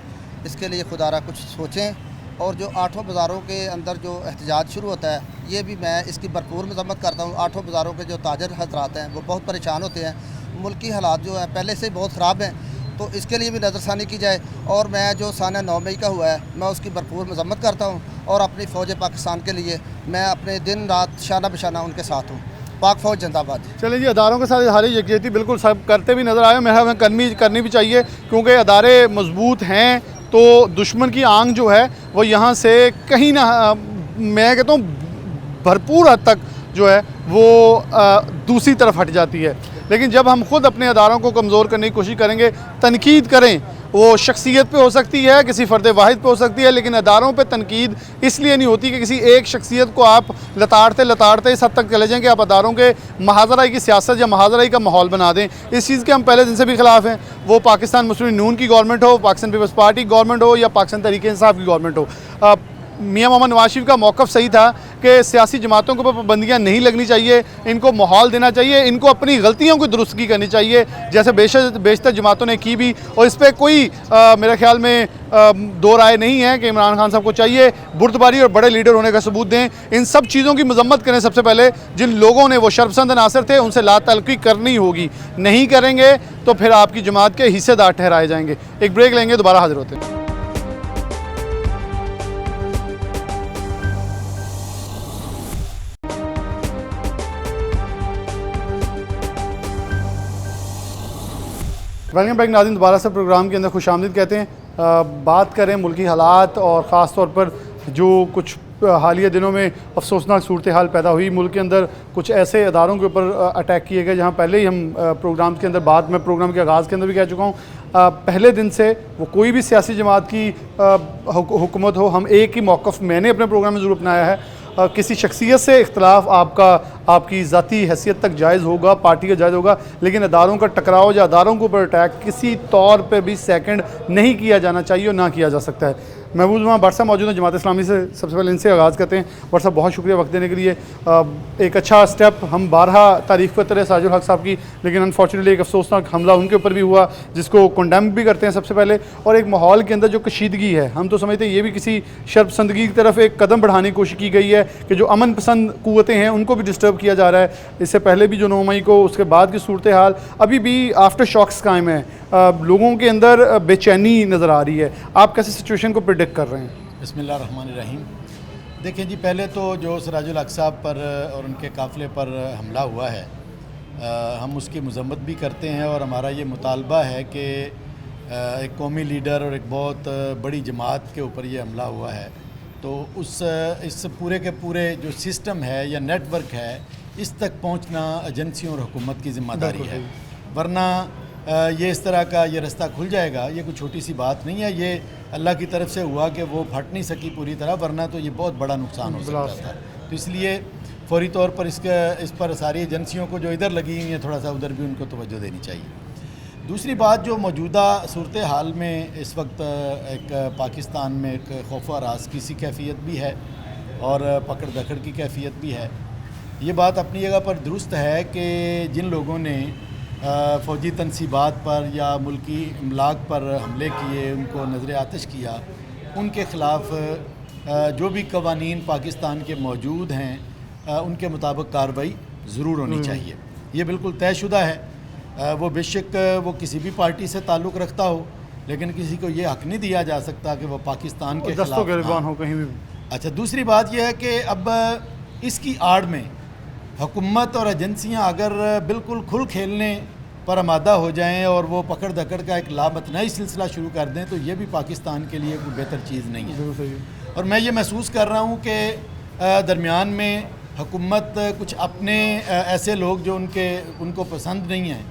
इसके लिए खुदारा कुछ सोचें और जो 8 बाज़ारों के अंदर जो एहतजाज शुरू होता है, ये भी मैं इसकी भरपूर मजम्मत करता हूँ। 8 बाज़ारों के जो ताजर हजरात हैं वो बहुत परेशान होते हैं, मुल्क की हालात जो है पहले से बहुत ख़राब हैं तो इसके लिए भी नज़रसानी की जाए। और मैं जो साना 9 मई का हुआ है मैं उसकी भरपूर मजम्मत करता हूँ और अपनी फ़ौज पाकिस्तान के लिए मैं अपने दिन रात शाना बशाना उनके साथ हूँ। पाक फ़ौज जिंदाबाद। चलिए जी, अदारों के साथ इजहार यकजहती बिल्कुल सब करते भी नज़र आए, मेरा हमें करनी भी चाहिए, क्योंकि अदारे मजबूत हैं तो दुश्मन की आंख जो है वो यहाँ से कहीं ना, मैं कहता हूँ भरपूर हद तक जो है वो दूसरी तरफ हट जाती है। लेकिन जब हम खुद अपने अदारों को कमज़ोर करने की कोशिश करेंगे, तनकीद करें, वो शख्सियत पे हो सकती है, किसी फ़र्द वाहिद पे हो सकती है, लेकिन अदारों पे तनकीद इसलिए नहीं होती कि किसी एक शख्सियत को आप लताड़ते इस हद तक चले जाएँ कि आप अदारों के महाजराई की सियासत या महाजराई का माहौल बना दें। इस चीज़ के हम पहले दिन से भी ख़िलाफ़ हैं, वो पाकिस्तान मुस्लिम नून की गवर्नमेंट हो, पाकिस्तान पीपल्स पार्टी की गवर्नमेंट हो या पाकिस्तान तहरीक इंसाफ की गवर्नमेंट हो। मियां मोहम्मद नवाज शरीफ का मौक़िफ़ सही था कि सियासी जमातों के ऊपर पाबंदियाँ नहीं लगनी चाहिए, इनको माहौल देना चाहिए, इनको अपनी गलतियों की दुरुस्तगी करनी चाहिए, जैसे बेशतर जमातों ने की भी। और इस पर कोई मेरे ख्याल में दो राय नहीं है कि इमरान खान साहब को चाहिए बुर्दबारी और बड़े लीडर होने का सबूत दें। इन सब चीज़ों की मजम्मत करें। सबसे पहले जिन लोगों ने वो शर्पसंद अनासर थे उनसे लातल्क़ी करनी होगी, नहीं करेंगे तो फिर आपकी जमात के हिस्सेदार ठहराए जाएंगे। एक ब्रेक लेंगे, दोबारा हाजिर होते हैं। वेलकम बैक नाज़रीन, दोबारा से प्रोग्राम के अंदर खुशामदीद कहते हैं। बात करें मुल्की हालात और ख़ास तौर पर जो कुछ हालिया दिनों में अफसोसनाक सूरत हाल पैदा हुई मुल्क के अंदर, कुछ ऐसे अदारों के ऊपर अटैक किए गए जहाँ पहले ही हम प्रोग्राम के अंदर मैं प्रोग्राम के आगाज़ के अंदर भी कह चुका हूँ, पहले दिन से वो कोई भी सियासी जमात की हुकूमत हो, हम एक ही मौक़िफ़ मैंने अपने प्रोग्राम में ज़रूर अपनाया है। किसी शख्सियत से इख्तलाफ आपकी ज़ाती हैसियत तक जायज़ होगा, पार्टी का जायज़ होगा, लेकिन अदारों का टकराव या अदारों के ऊपर अटैक किसी तौर पे भी सेकंड नहीं किया जाना चाहिए और ना किया जा सकता है। महबूब वहाँ भट्ट साहब मौजूद हैं जमात इस्लामी से, सबसे पहले इनसे आगाज़ करते हैं। भट्ट साहब बहुत शुक्रिया वक्त देने के लिए। एक अच्छा स्टेप हम 12 तारीख करते रहे साजुल हक साहब की, लेकिन अनफॉर्चुनेटली एक अफसोसनाक हमला उनके ऊपर भी हुआ जिसको कंडेम भी करते हैं सबसे पहले। और एक माहौल के अंदर जो कशीदगी है, हम तो समझते हैं ये भी किसी शर्पसंदगी की तरफ एक कदम बढ़ाने की कोशिश की गई है कि जो अमन पसंद क़ुव्वतें हैं उनको भी डिस्टर्ब किया जा रहा है। इससे पहले भी जो 9 मई को, उसके बाद की सूरत हाल अभी भी आफ्टर शॉक्स कायम है, लोगों के अंदर बेचैनी नज़र आ रही है। आप कैसे सिचुएशन को प्रिडिक्ट कर रहे हैं? बिस्मिल्लाहिर्रहमानिर्रहीम। देखें जी, पहले तो जो सिराजुल हक साहब पर और उनके काफ़िले पर हमला हुआ है, हम उसकी मजम्मत भी करते हैं और हमारा ये मुतालबा है कि एक कौमी लीडर और एक बहुत बड़ी जमात के ऊपर ये हमला हुआ है, तो इस पूरे के पूरे जो सिस्टम है या नेटवर्क है, इस तक पहुंचना एजेंसियों और हुकूमत की ज़िम्मेदारी है। वरना ये इस तरह का ये रास्ता खुल जाएगा, ये कोई छोटी सी बात नहीं है, ये अल्लाह की तरफ से हुआ कि वो फट नहीं सकी पूरी तरह, वरना तो ये बहुत बड़ा नुकसान हो सकता था। तो इसलिए फौरी तौर पर इस पर सारी एजेंसियों को जो इधर लगी हुई हैं, थोड़ा सा उधर भी उनको तवज्जो देनी चाहिए। दूसरी बात, जो मौजूदा सूरत हाल में इस वक्त एक पाकिस्तान में एक खौफ व हरास की सी कैफियत भी है और पकड़ दकड़ की कैफियत भी है। ये बात अपनी जगह पर दुरुस्त है कि जिन लोगों ने फ़ौजी तनसीबात पर या मुल्की इमलाक पर हमले किए, उनको नज़र आतिश किया, उनके ख़िलाफ़ जो भी कवानीन पाकिस्तान के मौजूद हैं उनके मुताबिक कार्रवाई ज़रूर होनी चाहिए। ये बिल्कुल तयशुदा है। वो बेशक वो किसी भी पार्टी से ताल्लुक़ रखता हो, लेकिन किसी को ये हक़ नहीं दिया जा सकता कि वह पाकिस्तान के खिलाफ हो कहीं भी। अच्छा, दूसरी बात यह है कि अब इसकी आड़ में हुकूमत और एजेंसियाँ अगर बिल्कुल खुल खेलने पर आमादा हो जाएं और वो पकड़ दकड़ का एक लामतनाई सिलसिला शुरू कर दें, तो ये भी पाकिस्तान के लिए कोई बेहतर चीज़ नहीं है। और मैं ये महसूस कर रहा हूँ कि दरमियान में हुकूमत कुछ अपने ऐसे लोग जो उनको पसंद नहीं हैं,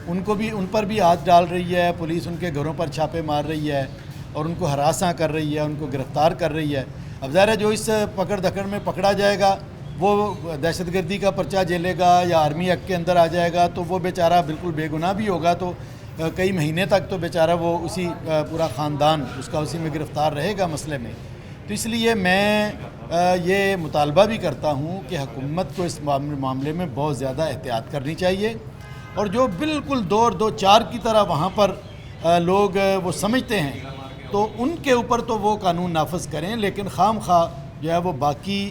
उन पर भी हाथ डाल रही है। पुलिस उनके घरों पर छापे मार रही है और उनको हरासा कर रही है, उनको गिरफ़्तार कर रही है। अब ज़ाहिर है जो इस पकड़ दकड़ में पकड़ा जाएगा वो दहशतगर्दी का पर्चा झेलेगा या आर्मी एक्ट के अंदर आ जाएगा, तो वो बेचारा बिल्कुल बेगुनाह भी होगा, तो कई महीने तक तो बेचारा वो उसी पूरा ख़ानदान उसका उसी में गिरफ़्तार रहेगा मसले में। तो इसलिए मैं ये मुतालबा भी करता हूँ कि हुकूमत को इस मामले में बहुत ज़्यादा एहतियात करनी चाहिए और जो बिल्कुल 2-4 की तरह वहाँ पर लोग वो समझते हैं, तो उनके ऊपर तो वो कानून नाफज करें, लेकिन खाम-खा जो है वो बाकी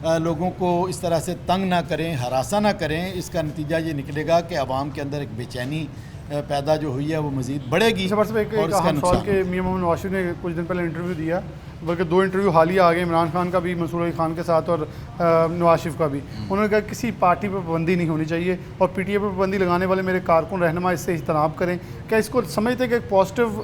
लोगों को इस तरह से तंग ना करें, हरासा ना करें। इसका नतीजा ये निकलेगा कि आवाम के अंदर एक बेचैनी पैदा जो हुई है वो मज़ीद बढ़ेगी सर साहब एक और इसका अहम सवाल नुकसान के मियां मोहम्मद नवाज शरीफ ने कुछ दिन पहले इंटरव्यू दिया, बल्कि 2 इंटरव्यू हालिया आ गए, इमरान खान का भी, मंसूर अली खान के साथ और नवाज शरीफ का भी। उन्होंने कहा किसी पार्टी पर पाबंदी नहीं होनी चाहिए और पीटीआई पर पाबंदी लगाने वाले मेरे कारकुन रहनुमा इससे इज्तनाब करें। क्या इसको समझते हैं कि एक पॉजिटिव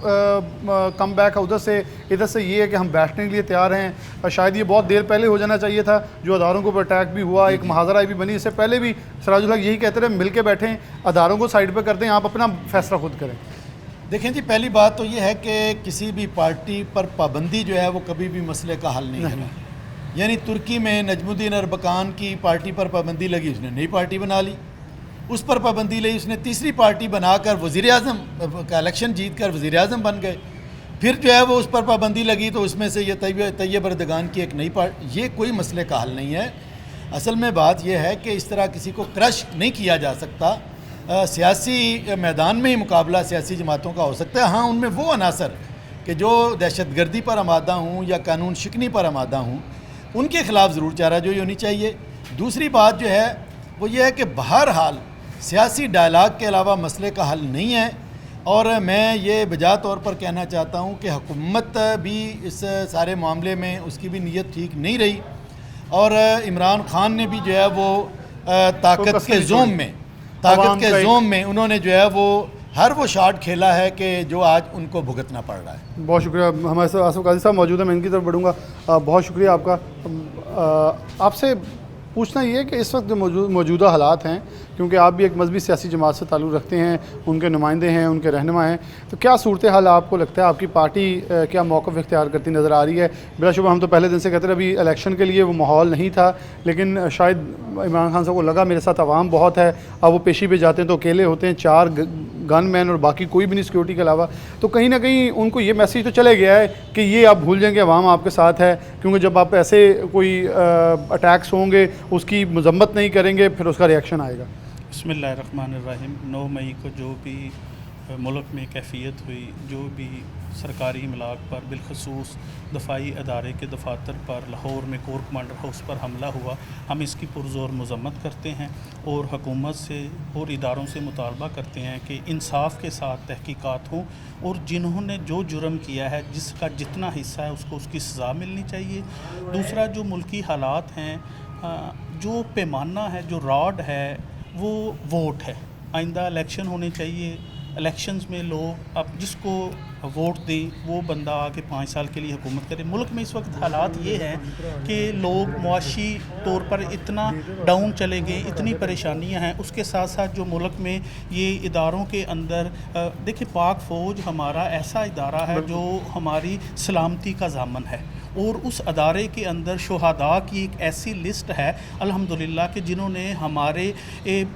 कम बैक है उधर से? इधर से ये है कि हम बैठने के लिए तैयार हैं। शायद ये बहुत देर पहले हो जाना चाहिए था, जो अदारों के ऊपर अटैक भी हुआ, एक महाजरा भी बनी, इससे पहले भी सिराजुल हक यही कहते रहे मिल के बैठें, अदारों को साइड पर कर दें, आप अपना फैसला खुद करें। देखें जी, पहली बात तो ये है कि किसी भी पार्टी पर पाबंदी जो है वो कभी भी मसले का हल नहीं है। यानी तुर्की में नजमुद्दीन अरबकान की पार्टी पर पाबंदी लगी, उसने नई पार्टी बना ली, उस पर पाबंदी लगी, उसने तीसरी पार्टी बनाकर वज़ीर आज़म का इलेक्शन जीत कर वज़ीर आज़म बन गए। फिर जो है वो उस पर पाबंदी लगी तो उसमें से ये तैयब अर्दगान की एक नई पार्टी। ये कोई मसले का हल नहीं है। असल में बात यह है कि इस तरह किसी को क्रश नहीं किया जा सकता। सियासी मैदान में ही मुकाबला सियासी जमातों का हो सकता है। हाँ, उनमें वो अनासर कि जो दहशतगर्दी पर आमादा हूँ या कानून शिकनी पर आमादा हूँ, उनके ख़िलाफ़ ज़रूर चाराजोई होनी चाहिए। दूसरी बात जो है वो ये है कि बहरहाल सियासी डायलाग के अलावा मसले का हल नहीं है। और मैं ये बजा तौर पर कहना चाहता हूँ कि हुकूमत भी इस सारे मामले में उसकी भी नीयत ठीक नहीं रही और इमरान खान ने भी जो है वो ताकत के जोम में उन्होंने जो है वो हर वो शॉट खेला है कि जो आज उनको भुगतना पड़ रहा है। बहुत शुक्रिया। हमारे साथ आसिफ काजी साहब मौजूद है, मैं इनकी तरफ बढ़ूँगा। बहुत शुक्रिया आपका। आपसे पूछना ये है कि इस वक्त जो मौजूदा हालात हैं, क्योंकि आप भी एक मजहबी सियासी जमात से ताल्लुक़ रखते हैं, उनके नुमाइंदे हैं, उनके रहनुमा हैं, तो क्या सूरत हाल आपको लगता है आपकी पार्टी क्या मौक़िफ़ इख्तियार करती नज़र आ रही है? बिलाशुबा हम तो पहले दिन से कहते रहे अभी इलेक्शन के लिए वो माहौल नहीं था, लेकिन शायद इमरान खान साहब को लगा मेरे साथ आवाम बहुत है, अब वो पेशी पे जाते हैं तो अकेले होते हैं, 4 गन मैन और बाकी कोई भी नहीं सिक्योरिटी के अलावा, तो कहीं ना कहीं उनको ये मैसेज तो चले गया है कि ये आप भूल जाएंगे आवाम आपके साथ है, क्योंकि जब आप ऐसे कोई अटैक्स होंगे उसकी मजम्मत नहीं करेंगे फिर उसका रिएक्शन आएगा। बिस्मिल्लाहिर्रहमानिर्रहीम। 9 मई को जो भी मुल्क में कैफियत हुई, जो भी सरकारी इमलाक पर बिलखसूस दफाई अदारे के दफातर पर लाहौर में कोर कमांडर हाउस पर हमला हुआ, हम इसकी पुरज़ोर मज़म्मत करते हैं और हुकूमत से और इदारों से मुतालबा करते हैं कि इंसाफ के साथ तहकीकात हों और जिन्होंने जो जुर्म किया है जिसका जितना हिस्सा है उसको उसकी सज़ा मिलनी चाहिए। दूसरा, जो मुल्की हालात हैं, जो पैमाना है, जो रॉड है, वो वोट है। आइंदा इलेक्शन होने चाहिए, इलेक्शंस में लोग अब जिसको वोट दें वो बंदा आके 5 साल के लिए हुकूमत करे। मुल्क में इस वक्त हालात ये हैं कि लोग मुआशी तौर पर इतना डाउन चले गए, इतनी परेशानियां हैं। उसके साथ साथ जो मुल्क में ये इदारों के अंदर देखिए, पाक फ़ौज हमारा ऐसा इदारा है जो हमारी सलामती का ज़ामन है और उस अदारे के अंदर शुहदा की एक ऐसी लिस्ट है अल्हम्दुलिल्लाह कि जिन्होंने हमारे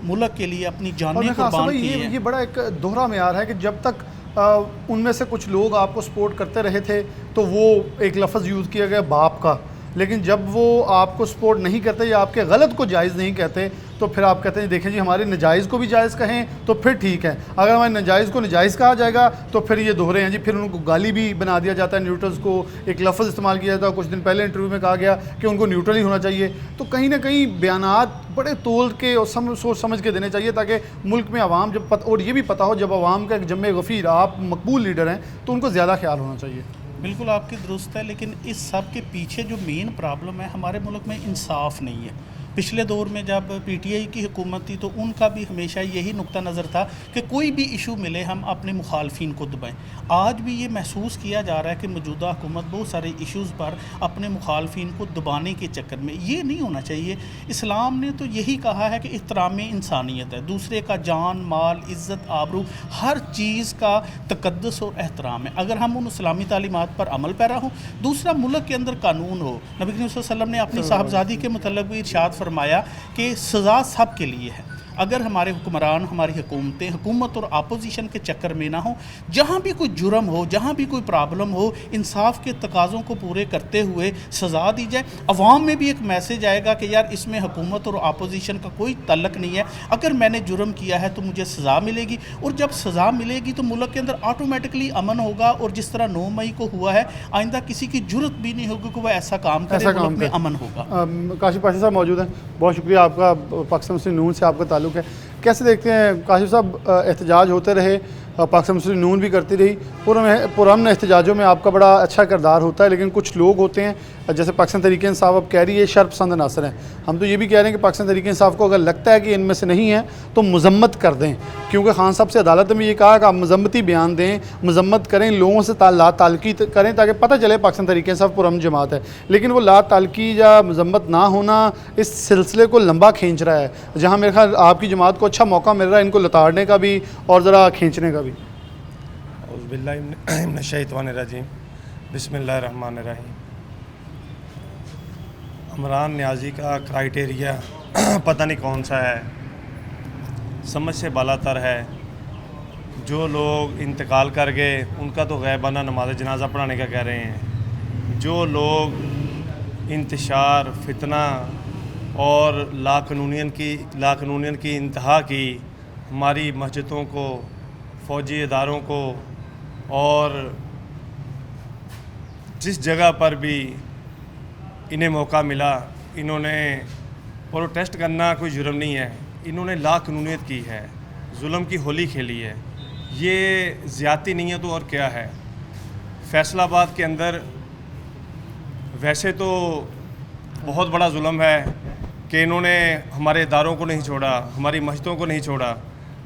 मुल्क के लिए अपनी जानें कुर्बान की हैं। ये बड़ा एक दोहरा मेयार है कि जब तक उनमें से कुछ लोग आपको सपोर्ट करते रहे थे तो वो एक लफ्ज़ यूज़ किया गया बाप का, लेकिन जब वो आपको सपोर्ट नहीं करते या आपके गलत को जायज़ नहीं कहते तो फिर आप कहते हैं देखें जी हमारे नजायज़ को भी जायज़ कहें तो फिर ठीक है, अगर हमारे नजायज़ को नजायज़ कहा जाएगा तो फिर ये दोहरे हैं जी। फिर उनको गाली भी बना दिया जाता है, न्यूट्रल्स को एक लफ्ज़ इस्तेमाल किया जाता है। कुछ दिन पहले इंटरव्यू में कहा गया कि उनको न्यूट्रल ही होना चाहिए। तो कहीं ना कहीं बयानात बड़े तोल के और सोच समझ के देने चाहिए ताकि मुल्क में आवाम जब और ये भी पता हो जब आवाम का एक जम्मे गफ़ीर आप मकबूल लीडर हैं तो उनको ज़्यादा ख्याल होना चाहिए। बिल्कुल आपकी दुरुस्त है, लेकिन इस सब के पीछे जो मेन प्रॉब्लम है, हमारे मुल्क में इंसाफ नहीं है। पिछले दौर में जब पीटीआई की हुकूमत थी तो उनका भी हमेशा यही नुक्ता नज़र था कि कोई भी इशू मिले हम अपने मुखालफिन को दबाएं। आज भी ये महसूस किया जा रहा है कि मौजूदा हुकूमत बहुत सारे इश्यूज़ पर अपने मुखालफिन को दबाने के चक्कर में, ये नहीं होना चाहिए। इस्लाम ने तो यही कहा है कि इहतराम इंसानियत है, दूसरे का जान माल इज़्ज़त आबरू हर चीज़ का तकद्दुस और एहतराम है। अगर हम उन इस्लामी तालीमात पर अमल पैरा हों, दूसरा मुल्क के अंदर कानून हो। नबी करीम सल्लल्लाहु अलैहि वसल्लम ने अपनी साहबजादी के मतलब भी इरशाद फरमाया कि सज़ा सब के लिए है। अगर हमारे हुक्मरान, हमारी हुकूमतें, हुकूमत और अपोजिशन के चक्कर में ना हो, जहाँ भी कोई जुर्म हो, जहाँ भी कोई प्रॉब्लम हो, इंसाफ के तकाज़ों को पूरे करते हुए सज़ा दी जाए। अवाम में भी एक मैसेज आएगा कि यार इसमें हुकूमत और अपोजिशन का कोई तल्लक नहीं है, अगर मैंने जुर्म किया है तो मुझे सज़ा मिलेगी। और जब सज़ा मिलेगी तो मुल्क के अंदर ऑटोमेटिकली अमन होगा और जिस तरह 9 मई को हुआ है आइंदा किसी की जुर्रत भी नहीं होगी कि वह ऐसा काम करे, मुल्क में अमन होगा। काशिफ पाशा साहब मौजूद हैं, बहुत शुक्रिया आपका। पाकिस्तान मुस्लिम नून से आपका ताल्लुक़ है। कैसे देखते हैं काशिफ साहब, एहतजाज होते रहे, पाकिस्तान मुस्लिम नून भी करती रही, पुरअमन एहतजाजों में आपका बड़ा अच्छा किरदार होता है, लेकिन कुछ लोग होते हैं जैसे पाकिस्तान तहरीक इंसाफ अब कह रही है शर्प पसंद नासर हैं, हम तो ये भी कह रहे हैं कि पाकिस्तान तहरीक इंसाफ को अगर लगता है कि इनमें से नहीं है तो मजम्मत कर दें, क्योंकि खान साहब से अदालत में ये कहा कि आप मजम्मती बयान दें, मजम्मत करें, लोगों से ताल्लुकी करें ताकि पता चले पाकिस्तान तहरीक इंसाफ पुरअमन जमात है। लेकिन वो ला ताल्लुकी या मजम्मत ना होना इस सिलसिले को लंबा खींच रहा है, जहाँ मेरे ख्याल आपकी जमात को अच्छा मौका मिल रहा है इनको लताड़ने का भी और ज़रा खींचने का भी। औज़ुबिल्लाहिमिनश्शैतानिर्रजीम, बिस्मिल्लाहिर्रहमानिर्रहीम। इमरान नियाज़ी का क्राइटेरिया पता नहीं कौन सा है, समझ से बालातर है। जो लोग इंतकाल कर गए उनका तो गैबाना नमाज जनाजा पढ़ाने का कह रहे हैं, जो लोग इंतशार फितना और लाकानूनियन की इंतहा की हमारी मस्जिदों को, फ़ौजी इदारों को, और जिस जगह पर भी इन्हें मौका मिला इन्होंने प्रोटेस्ट करना कोई जुर्म नहीं है, इन्होंने लाकानूनियत की है, जुल्म की होली खेली है, ये ज़्यादती नहीं है तो और क्या है। फैसलाबाद के अंदर वैसे तो बहुत बड़ा जुल्म है कि इन्होंने हमारे इदारों को नहीं छोड़ा, हमारी मस्जिदों को नहीं छोड़ा,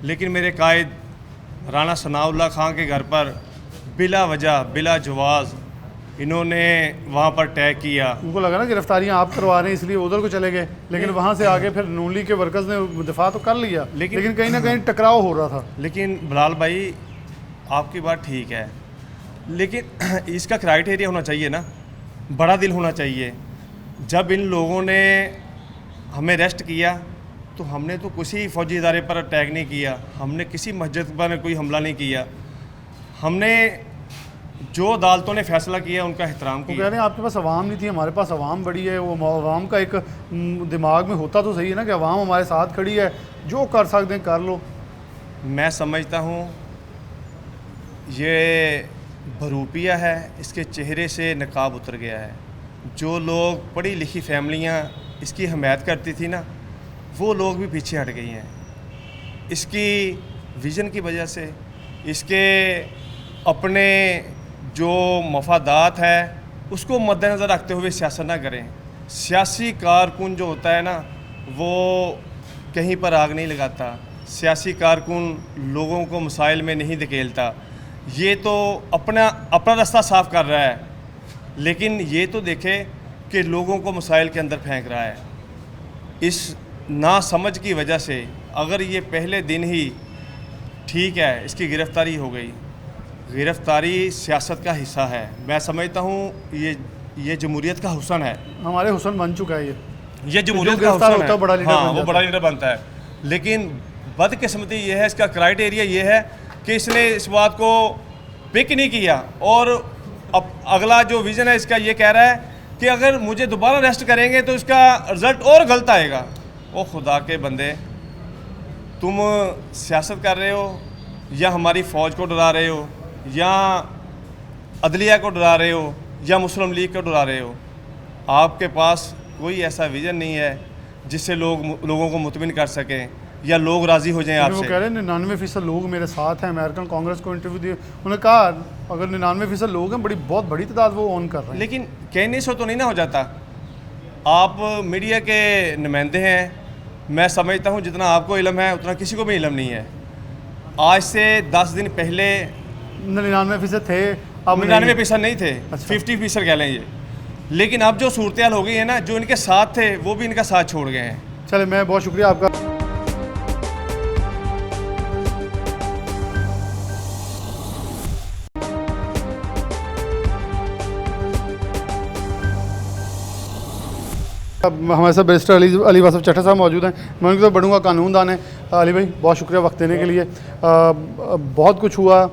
लेकिन मेरे कायद राना सनाउल्लाह खां के घर पर बिला वजह बिला जवाज़ इन्होंने वहाँ पर टैग किया। उनको लगा ना गिरफ्तारियाँ आप करवा रहे हैं इसलिए उधर को चले गए, लेकिन वहाँ से आगे फिर नून लीग के वर्कर्स ने दिफा तो कर लिया, लेकिन कहीं ना कहीं टकराव हो रहा था। लेकिन बिलाल भाई आपकी बात ठीक है, लेकिन इसका क्राइटेरिया होना चाहिए ना, बड़ा दिल होना चाहिए। जब इन लोगों ने हमें अरेस्ट किया तो हमने तो किसी फ़ौजी इदारे पर अटैक नहीं किया, हमने किसी मस्जिद पर कोई हमला नहीं किया, हमने जो अदालतों ने फैसला किया उनका एहतराम किया। वो कह रहे हैं आपके पास अवाम नहीं थी, हमारे पास अवाम बड़ी है। वो अवाम का एक दिमाग में होता तो सही है ना कि अवाम हमारे साथ खड़ी है, जो कर सकते हैं कर लो। मैं समझता हूँ ये भरूपिया है, इसके चेहरे से नकाब उतर गया है। जो लोग पढ़ी लिखी फैमिलियाँ इसकी हमायत करती थी ना, वो लोग भी पीछे हट गई हैं इसकी विज़न की वजह से। इसके अपने जो मफादात है उसको मद्देनज़र रखते हुए सियासत ना करें। सियासी कारकुन जो होता है ना वो कहीं पर आग नहीं लगाता, सियासी कारकुन लोगों को मसाइल में नहीं धकेलता। ये तो अपना रास्ता साफ़ कर रहा है, लेकिन ये तो देखे कि लोगों को मसाइल के अंदर फेंक रहा है। इस नासमझ की वजह से अगर ये पहले दिन ही ठीक है इसकी गिरफ़्तारी हो गई, गिरफ़्तारी सियासत का हिस्सा है। मैं समझता हूँ ये जमहूरियत का हुस्न है, हमारे हुस्न बन चुका है ये जमहूरियत का हुस्न है। बड़ा लीडर हाँ, वो बड़ा लीडर बनता है। लेकिन बदकिस्मती ये है, इसका क्राइटेरिया ये है कि इसने इस बात को पिक नहीं किया, और अब अगला जो विज़न है इसका ये कह रहा है कि अगर मुझे दोबारा अरेस्ट करेंगे तो इसका रिज़ल्ट और गलत आएगा। ओ खुदा के बंदे, तुम सियासत कर रहे हो या हमारी फ़ौज को डरा रहे हो या अदलिया को डरा रहे हो या मुस्लिम लीग को डरा रहे हो। आपके पास कोई ऐसा विज़न नहीं है जिससे लोगों को मुतमिन कर सकें या लोग राज़ी हो जाएं आपसे। वो कह रहे हैं 99% लोग मेरे साथ हैं। अमेरिकन कांग्रेस को इंटरव्यू दिए, उन्होंने कहा अगर 99% लोग हैं, बहुत बड़ी तादाद वो ऑन कर रहे हैं। लेकिन कहने से तो नहीं ना हो जाता। आप मीडिया के नुमाइंदे हैं, मैं समझता हूँ जितना आपको इल्म है उतना किसी को भी इल्म नहीं है। आज से 10 दिन पहले 99% थे, अब 99% नहीं थे, अच्छा। 50% कह लें ये। लेकिन अब जो सूरत हाल हो गई है ना, जो इनके साथ थे वो भी इनका साथ छोड़ गए हैं। चले, मैं बहुत शुक्रिया आपका। अब हमारे साथ बैरिस्टर अली वासफ चट्टा साहब मौजूद हैं। मैं उनकी तरफ बढ़ूँगा, कानूनदान है। अली भाई बहुत शुक्रिया वक्त देने के लिए। बहुत कुछ हुआ,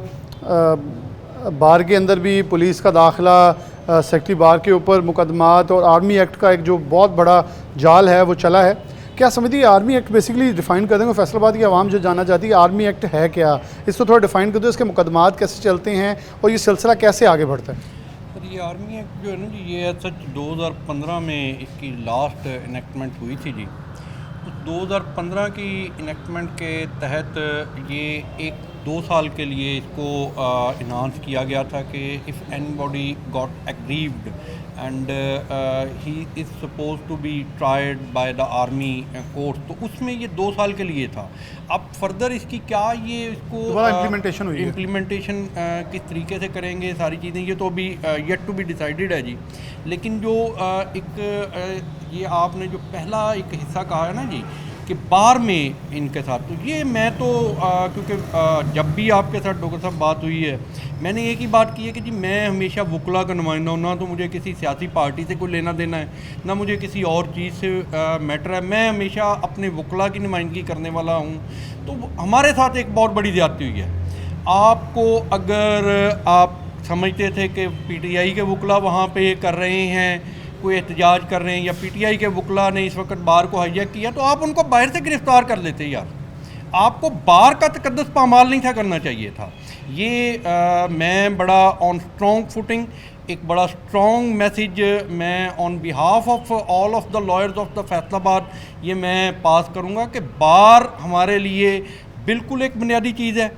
बार के अंदर भी पुलिस का दाखिला, सेक्रेटरी बार के ऊपर मुकदमात और आर्मी एक्ट का एक जो बहुत बड़ा जाल है वो चला है। क्या समझती है आर्मी एक्ट बेसिकली डिफ़ाइन कर देंगे? फैसलाबाद की आवाम जो जानना चाहती है आर्मी एक्ट है क्या, इसको थोड़ा डिफ़ाइन कर दो, इसके मुकदमात कैसे चलते हैं और ये सिलसिला कैसे आगे बढ़ता है? ये आर्मी एक्ट जो है ना जी, ये सच 2015 में इसकी लास्ट इनेक्टमेंट हुई थी जी। 2015 की इनेक्टमेंट के तहत ये 2 साल के लिए इसको इन्हांस किया गया था कि if anybody got aggrieved and he is suppose to be tried by the army court, तो उसमें ये 2 साल के लिए था। अब फर्दर इसकी क्या ये इसको इम्प्लीमेंटेशन हुई है? इम्प्लीमेंटेशन किस तरीके से करेंगे सारी चीज़ें, ये तो अभी येट टू बी डिसाइडेड है जी। लेकिन जो ये आपने जो पहला एक हिस्सा कहा है ना जी कि बार में इनके साथ, तो ये मैं तो क्योंकि जब भी आपके साथ डॉक्टर साहब बात हुई है मैंने एक ही बात की है कि जी मैं हमेशा वकला का नुमाइंदा हूँ, ना तो मुझे किसी सियासी पार्टी से कोई लेना देना है, ना मुझे किसी और चीज़ से मैटर है। मैं हमेशा अपने वकला की नुमाइंदगी करने वाला हूँ। तो हमारे साथ एक बहुत बड़ी ज़्यादती हुई है। आपको अगर आप समझते थे कि पीटीआई के वकला वहाँ पे कर रहे हैं, कोई एहतजाज कर रहे हैं, या पीटीआई के वकला ने इस वक्त बार को हाईजैक किया, तो आप उनको बाहर से गिरफ्तार कर लेते यार। आपको बार का तकद्दुस पामाल नहीं था करना चाहिए था। ये मैं बड़ा ऑन स्ट्रॉन्ग फुटिंग एक बड़ा स्ट्रॉन्ग मैसेज मैं on behalf of all of the lawyers of the Faisalabad ये मैं पास करूँगा कि बार हमारे लिए बिल्कुल एक बुनियादी चीज़ है।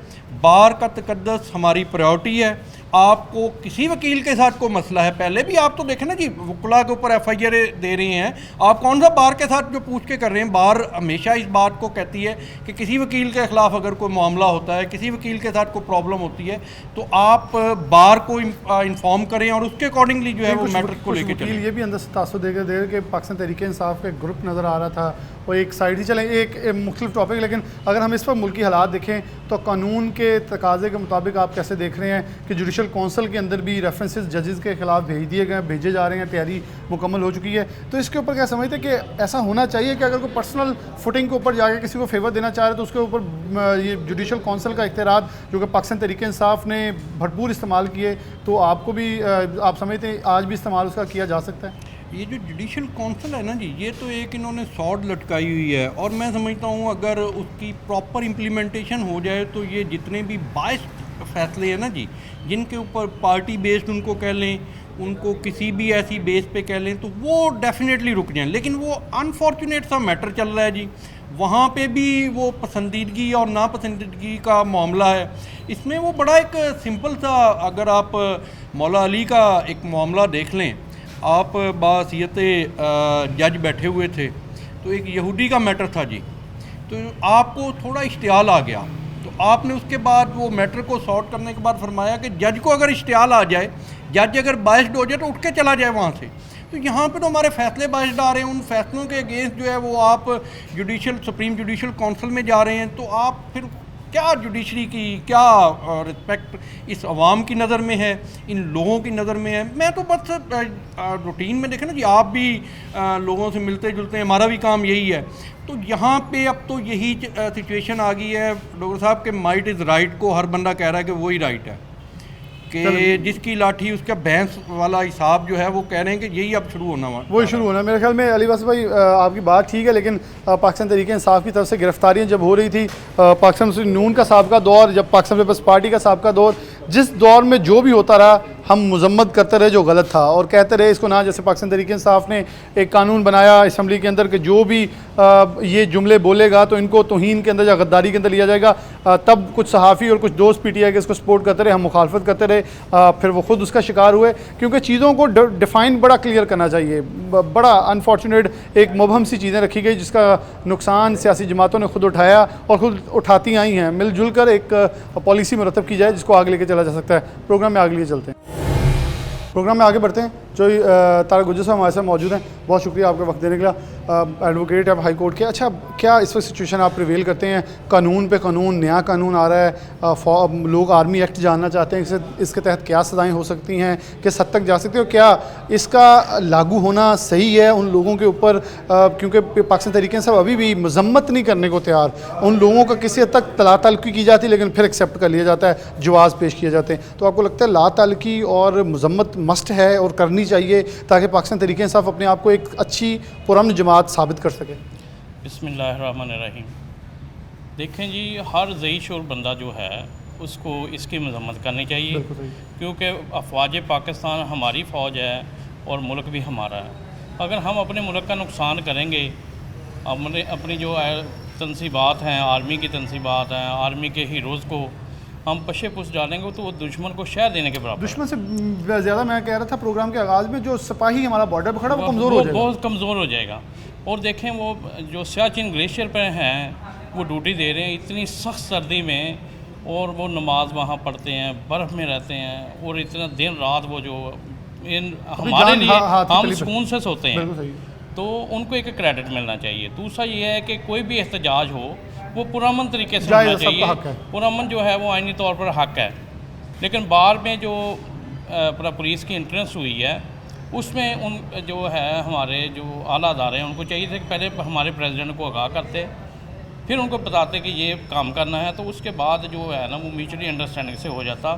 बार का तकद्दुस हमारी प्रायोरिटी है। आपको किसी वकील के साथ कोई मसला है, पहले भी आप तो देखें ना जी वकला के ऊपर एफआईआर दे रही हैं, आप कौन सा बार के साथ जो पूछ के कर रहे हैं। बार हमेशा इस बात को कहती है कि किसी वकील के ख़िलाफ़ अगर कोई मामला होता है, किसी वकील के साथ कोई प्रॉब्लम होती है, तो आप बार को इन्फॉर्म करें और उसके अकॉर्डिंगली जो है वो मैटर को लेकर चलें। ये भी अंदर से तासुर दे कि पाकिस्तान तहरीक इंसाफ का एक ग्रुप नज़र आ रहा था और एक साइड ही चले एक मुख्तलिफ टॉपिक, लेकिन अगर हम इस पर मुल्की हालात देखें तो कानून के तकाजे के मुताबिक आप कैसे देख रहे हैं कि जुडिशल कौंसल के अंदर भी रेफरेंसेस जजेस के खिलाफ भेजे जा रहे हैं, तैयारी मुकम्मल हो चुकी है। तो इसके ऊपर क्या समझते हैं कि ऐसा होना चाहिए कि अगर कोई पर्सनल फुटिंग के ऊपर जाके किसी को फेवर देना चाह रहे तो उसके ऊपर ये जुडिशल कौंसल का इख्तियारात जो कि पाकिस्तान तहरीक इंसाफ ने भरपूर इस्तेमाल किए, तो आपको भी आप समझते हैं आज भी इस्तेमाल उसका किया जा सकता है? ये जो जुडिशल कौंसल है ना जी, ये तो एक इन्होंने सॉर्ड लटकाई हुई है, और मैं समझता हूँ अगर उसकी प्रॉपर इम्प्लीमेंटेशन हो जाए तो ये जितने भी बाइस्ड फैसले हैं ना जी, जिनके ऊपर पार्टी बेस्ड उनको कह लें, उनको किसी भी ऐसी बेस पे कह लें, तो वो डेफिनेटली रुक जाएं। लेकिन वो अनफॉर्चुनेट सा मैटर चल रहा है जी, वहाँ पे भी वो पसंदीदगी और नापसंदीदगी का मामला है। इसमें वो बड़ा एक सिंपल सा, अगर आप मौला अली का एक मामला देख लें, आप बासियत जज बैठे हुए थे, तो एक यहूदी का मैटर था जी, तो आपको थोड़ा इश्तियाल आ गया, तो आपने उसके बाद वो मैटर को सॉर्ट करने के बाद फरमाया कि जज को अगर इश्तियाल आ जाए, जज अगर बाइस्ड हो जाए तो उठ के चला जाए वहाँ से। तो यहाँ पे तो हमारे फैसले बाइस्ड आ रहे हैं, उन फैसलों के अगेंस्ट जो है वो आप सुप्रीम जुडिशल काउंसिल में जा रहे हैं, तो आप फिर क्या जुडिशरी की क्या रिस्पेक्ट इस अवाम की नज़र में है, इन लोगों की नज़र में है। मैं तो बस रूटीन में देखें ना जी, आप भी लोगों से मिलते जुलते हैं, हमारा भी काम यही है। तो यहाँ पे अब तो यही सिचुएशन आ गई है, डॉक्टर साहब के माइट इज़ राइट को हर बंदा कह रहा है कि वही राइट है, कि जिसकी लाठी उसका भैंस वाला हिसाब जो है वो कह रहे हैं कि यही अब शुरू होना हुआ, वही शुरू होना। मेरे ख्याल में अली वासिफ भाई आपकी बात ठीक है, लेकिन पाकिस्तान तहरीक इंसाफ की तरफ से गिरफ्तारियां जब हो रही थी, पाकिस्तान मुस्लिम नून का साबका दौर, जब पाकिस्तान पीपल्स पार्टी का साबका दौर, जिस दौर में जो भी होता रहा हम मजम्मत करते रहे जो गलत था, और कहते रहे इसको ना, जैसे पाकिस्तान तहरीक इंसाफ ने एक कानून बनाया असम्बली के अंदर कि जो भी ये जुमले बोलेगा तो इनको तौहीन के अंदर या गद्दारी के अंदर लिया जाएगा। तब कुछ सहाफ़ी और कुछ दोस्त पीटीआई के इसको सपोर्ट करते रहे, हम मुखालफत करते रहे, फिर वो ख़ुद उसका शिकार हुए, क्योंकि चीज़ों को डिफ़ाइन बड़ा क्लियर करना चाहिए। बड़ा अनफॉर्चुनेट एक मुबहम सी चीज़ें रखी गई जिसका नुकसान सियासी जमातों ने खुद उठाया और ख़ुद उठाती आई हैं। मिलजुल कर एक पॉलिसी मुरतब की जाए जिसको आगे लेके चला जा सकता है। प्रोग्राम में आगे लिए चलते हैं, प्रोग्राम में आगे बढ़ते हैं। जो तारा गुज्जर साहब हमारे साथ मौजूद हैं, बहुत शुक्रिया आपका वक्त देने के लिए। एडवोकेट है हाई कोर्ट के। अच्छा, क्या इस वक्त सिचुएशन आप प्रिवेल करते हैं, कानून पे कानून, नया कानून आ रहा है, लोग आर्मी एक्ट जानना चाहते हैं इसके तहत क्या सज़ाएं हो सकती हैं, किस हद तक जा सकती है, और क्या इसका लागू होना सही है उन लोगों के ऊपर, क्योंकि पाकिस्तान तहरीक इंसाफ अभी भी मजम्मत नहीं करने को तैयार, उन लोगों का किसी हद तक तला तलकी की जाती है लेकिन फिर एक्सेप्ट कर लिया जाता है, जवाज़ पेश किए जाते हैं। तो आपको लगता है ला तलकी और मजम्मत मस्ट है और करनी चाहिए ताकि पाकिस्तान तहरीक इंसाफ अपने आप को एक अच्छी पुरअमन जमात साबित कर सके? बिस्मिल्लाहिर्रहमानिर्रहीम। देखें जी, हर ज़ई शोर बंदा जो है उसको इसकी मजम्मत करनी चाहिए, क्योंकि अफवाज पाकिस्तान हमारी फ़ौज है और मुल्क भी हमारा है। अगर हम अपने मुल्क का नुकसान करेंगे अपनी जो तनसीबात हैं, आर्मी की तनसीबात हैं, आर्मी के हीरोज़ को हम पशे पुश डालेंगे तो वो दुश्मन को शह देने के बराबर। दुश्मन से ज़्यादा मैं कह रहा था प्रोग्राम के आगाज़ में, जो सिपाही हमारा बॉर्डर पर खड़ा वो कमज़ोर हो जाएगा, बहुत कमज़ोर हो जाएगा। और देखें वो जो सियाचिन ग्लेशियर पर हैं वो ड्यूटी दे रहे हैं इतनी सख्त सर्दी में, और वो नमाज वहाँ पढ़ते हैं, बर्फ़ में रहते हैं, और इतना दिन रात वो जो हमारे लिए हम सुकून से सोते हैं, तो उनको एक क्रेडिट मिलना चाहिए। दूसरा ये है कि कोई भी एहतजाज हो वो पुरअमन तरीके से होना चाहिए। पुरअमन जो है वो आइनी तौर पर हक है, लेकिन बाहर में जो पुलिस की इंट्रेंस हुई है उसमें उन जो है हमारे जो आला अदारे हैं उनको चाहिए था कि पहले हमारे प्रेसिडेंट को आगाह करते, फिर उनको बताते कि ये काम करना है, तो उसके बाद जो है ना वो म्यूचुअली अंडरस्टैंडिंग से हो जाता।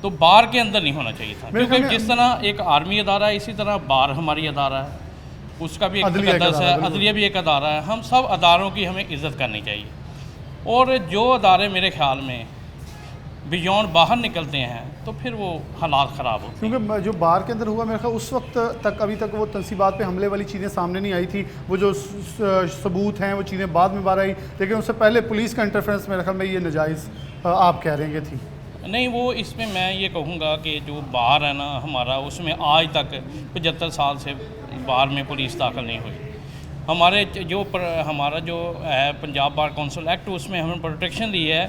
तो बार के अंदर नहीं होना चाहिए था, क्योंकि जिस तरह एक आर्मी अदारा है इसी तरह बार हमारी अदारा है, उसका भी एक तकद्दस है, अदलिया भी एक अदारा है। हम सब अदारों की हमें इज़्ज़त करनी चाहिए, और जो अदारे मेरे ख्याल में बियॉन्ड बाहर निकलते हैं तो फिर वो हालात ख़राब होते हैं। क्योंकि जो बार के अंदर हुआ मेरे ख्याल उस वक्त तक अभी तक वो तनसीबात पे हमले वाली चीज़ें सामने नहीं आई थी, वो जो सबूत हैं वो चीज़ें बाद में बाहर आई, लेकिन उससे पहले पुलिस का इंटरफेरेंस मेरे ख्याल में ये नाजायज़ आप कह रहे हैं थी। नहीं, वो इसमें मैं ये कहूँगा कि जो बाहर है ना हमारा, उसमें आज तक 75 साल से बाहर में पुलिस दाखिल नहीं हुई। हमारा जो है पंजाब बार काउंसिल एक्ट, उसमें हमें प्रोटेक्शन दी है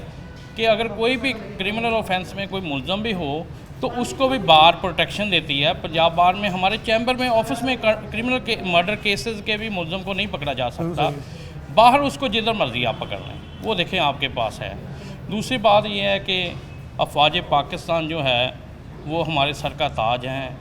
कि अगर कोई भी क्रिमिनल ऑफेंस में कोई मुलज़म भी हो तो उसको भी बार प्रोटेक्शन देती है। पंजाब बार में हमारे चैम्बर में ऑफिस में क्रिमिनल के मर्डर केसेस के भी मुलज़म को नहीं पकड़ा जा सकता, बाहर उसको जिधर मर्जी आप पकड़ लें, वो देखें आपके पास है। दूसरी बात यह है कि अफवाज पाकिस्तान जो है वो हमारे सर का ताज हैं,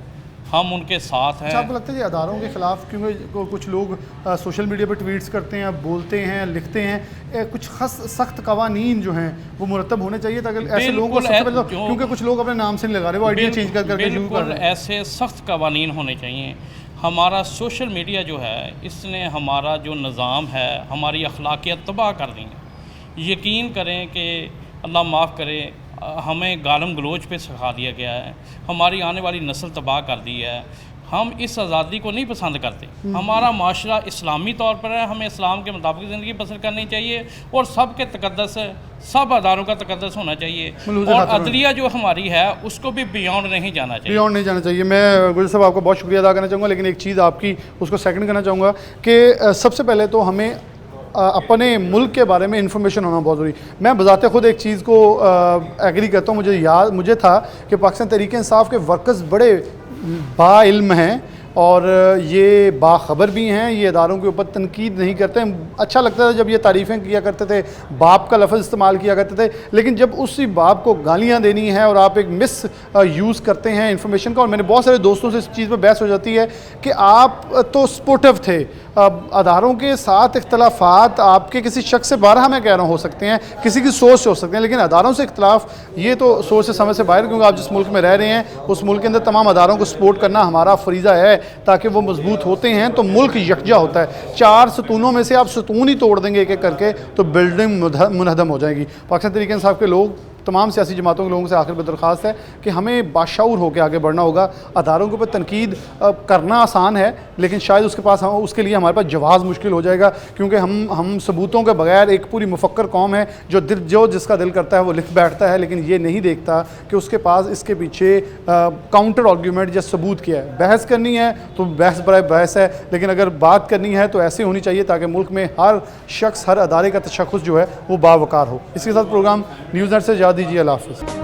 हम उनके साथ हैं। आपको लगता है ये अदारों के ख़िलाफ़, क्योंकि कुछ लोग सोशल मीडिया पर ट्वीट्स करते हैं, बोलते हैं, लिखते हैं, कुछ सख्त कवानीन जो हैं वो मुरतब होने चाहिए ताकि ऐसे लोगों को सबसे पहले, क्योंकि कुछ लोग अपने नाम से नहीं लगा रहे, वो आइडिया चेंज करके शुरू कर रहे हैं। ऐसे सख्त कवानीन होने चाहिए। हमारा सोशल मीडिया जो है इसने हमारा जो निज़ाम है, हमारी अखलाकियत तबाह कर दी है। यकीन करें कि अल्लाह माफ़ करे, हमें गालम गलोच पे सिखा दिया गया है, हमारी आने वाली नस्ल तबाह कर दी है। हम इस आज़ादी को नहीं पसंद करते। हमारा माशरा इस्लामी तौर पर है, हमें इस्लाम के मुताबिक ज़िंदगी बसर करनी चाहिए, और सब के तकद्दस, सब अदारों का तकद्दस होना चाहिए, और अदलिया जो हमारी है उसको भी बियॉन्ड नहीं जाना चाहिए। बियॉन्ड नहीं जाना चाहिए। मैं गुजर साहब आपका बहुत शुक्रिया अदा करना चाहूँगा, लेकिन एक चीज़ आपकी उसको सेकंड करना चाहूँगा कि सबसे पहले तो हमें अपने मुल्क के बारे में इंफॉर्मेशन होना बहुत ज़रूरी। मैं बज़ाते ख़ुद एक चीज़ को एग्री करता हूँ। मुझे था कि पाकिस्तान तहरीक इंसाफ के वर्कर्स बड़े बाइल्म हैं और ये बाखबर भी हैं, ये इदारों के ऊपर तनकीद नहीं करते। अच्छा लगता था जब ये तारीफ़ें किया करते थे, बाप का लफ्ज़ इस्तेमाल किया करते थे, लेकिन जब उसी बाप को गालियाँ देनी है और आप एक मिस यूज़ करते हैं इन्फॉर्मेशन का, और मैंने बहुत सारे दोस्तों से इस चीज़ पर बहस हो जाती है कि आप तो सपोर्टिव थे, अदारों के साथ इख्तलाफात आपके किसी शख्स से बारह मैं कह रहा हूँ हो सकते हैं, किसी की सोच से हो सकते हैं, लेकिन अदारों से इख्तलाफ ये तो सोच से समझ से बाहर, क्योंकि आप जिस मुल्क में रह रहे हैं उस मुल्क के अंदर तमाम अदारों को सपोर्ट करना हमारा फरीज़ा है, ताकि वो मजबूत होते हैं तो मुल्क यकजा होता है। 4 सतूनों में से आप सतून ही तोड़ देंगे एक एक करके तो बिल्डिंग मुनहदम हो जाएगी। पाकिस्तान तहरीक इंसाफ के लोग, तमाम सियासी जमातों के लोगों से आखिर में दरख्वास्त है कि हमें बाशऊर होकर आगे बढ़ना होगा। अदारों के ऊपर तनकीद करना आसान है, लेकिन शायद उसके लिए हमारे पास जवाज़ मुश्किल हो जाएगा, क्योंकि हम सबूतों के बगैर, एक पूरी मुफक्कर कौम है जो जिसका दिल करता है वो लिख बैठता है, लेकिन ये नहीं देखता कि उसके पास इसके पीछे काउंटर आर्ग्यूमेंट या सबूत क्या है। बहस करनी है तो बहस बराए बहस है, लेकिन अगर बात करनी है तो ऐसे होनी चाहिए ताकि मुल्क में हर शख्स, हर अदारे का तशख़्ख़ुस जो है वो बावकार हो। इसके साथ प्रोग्राम न्यूज़ नेट से इजाज़त दीजिए। अल्लाह हाफ़िज़।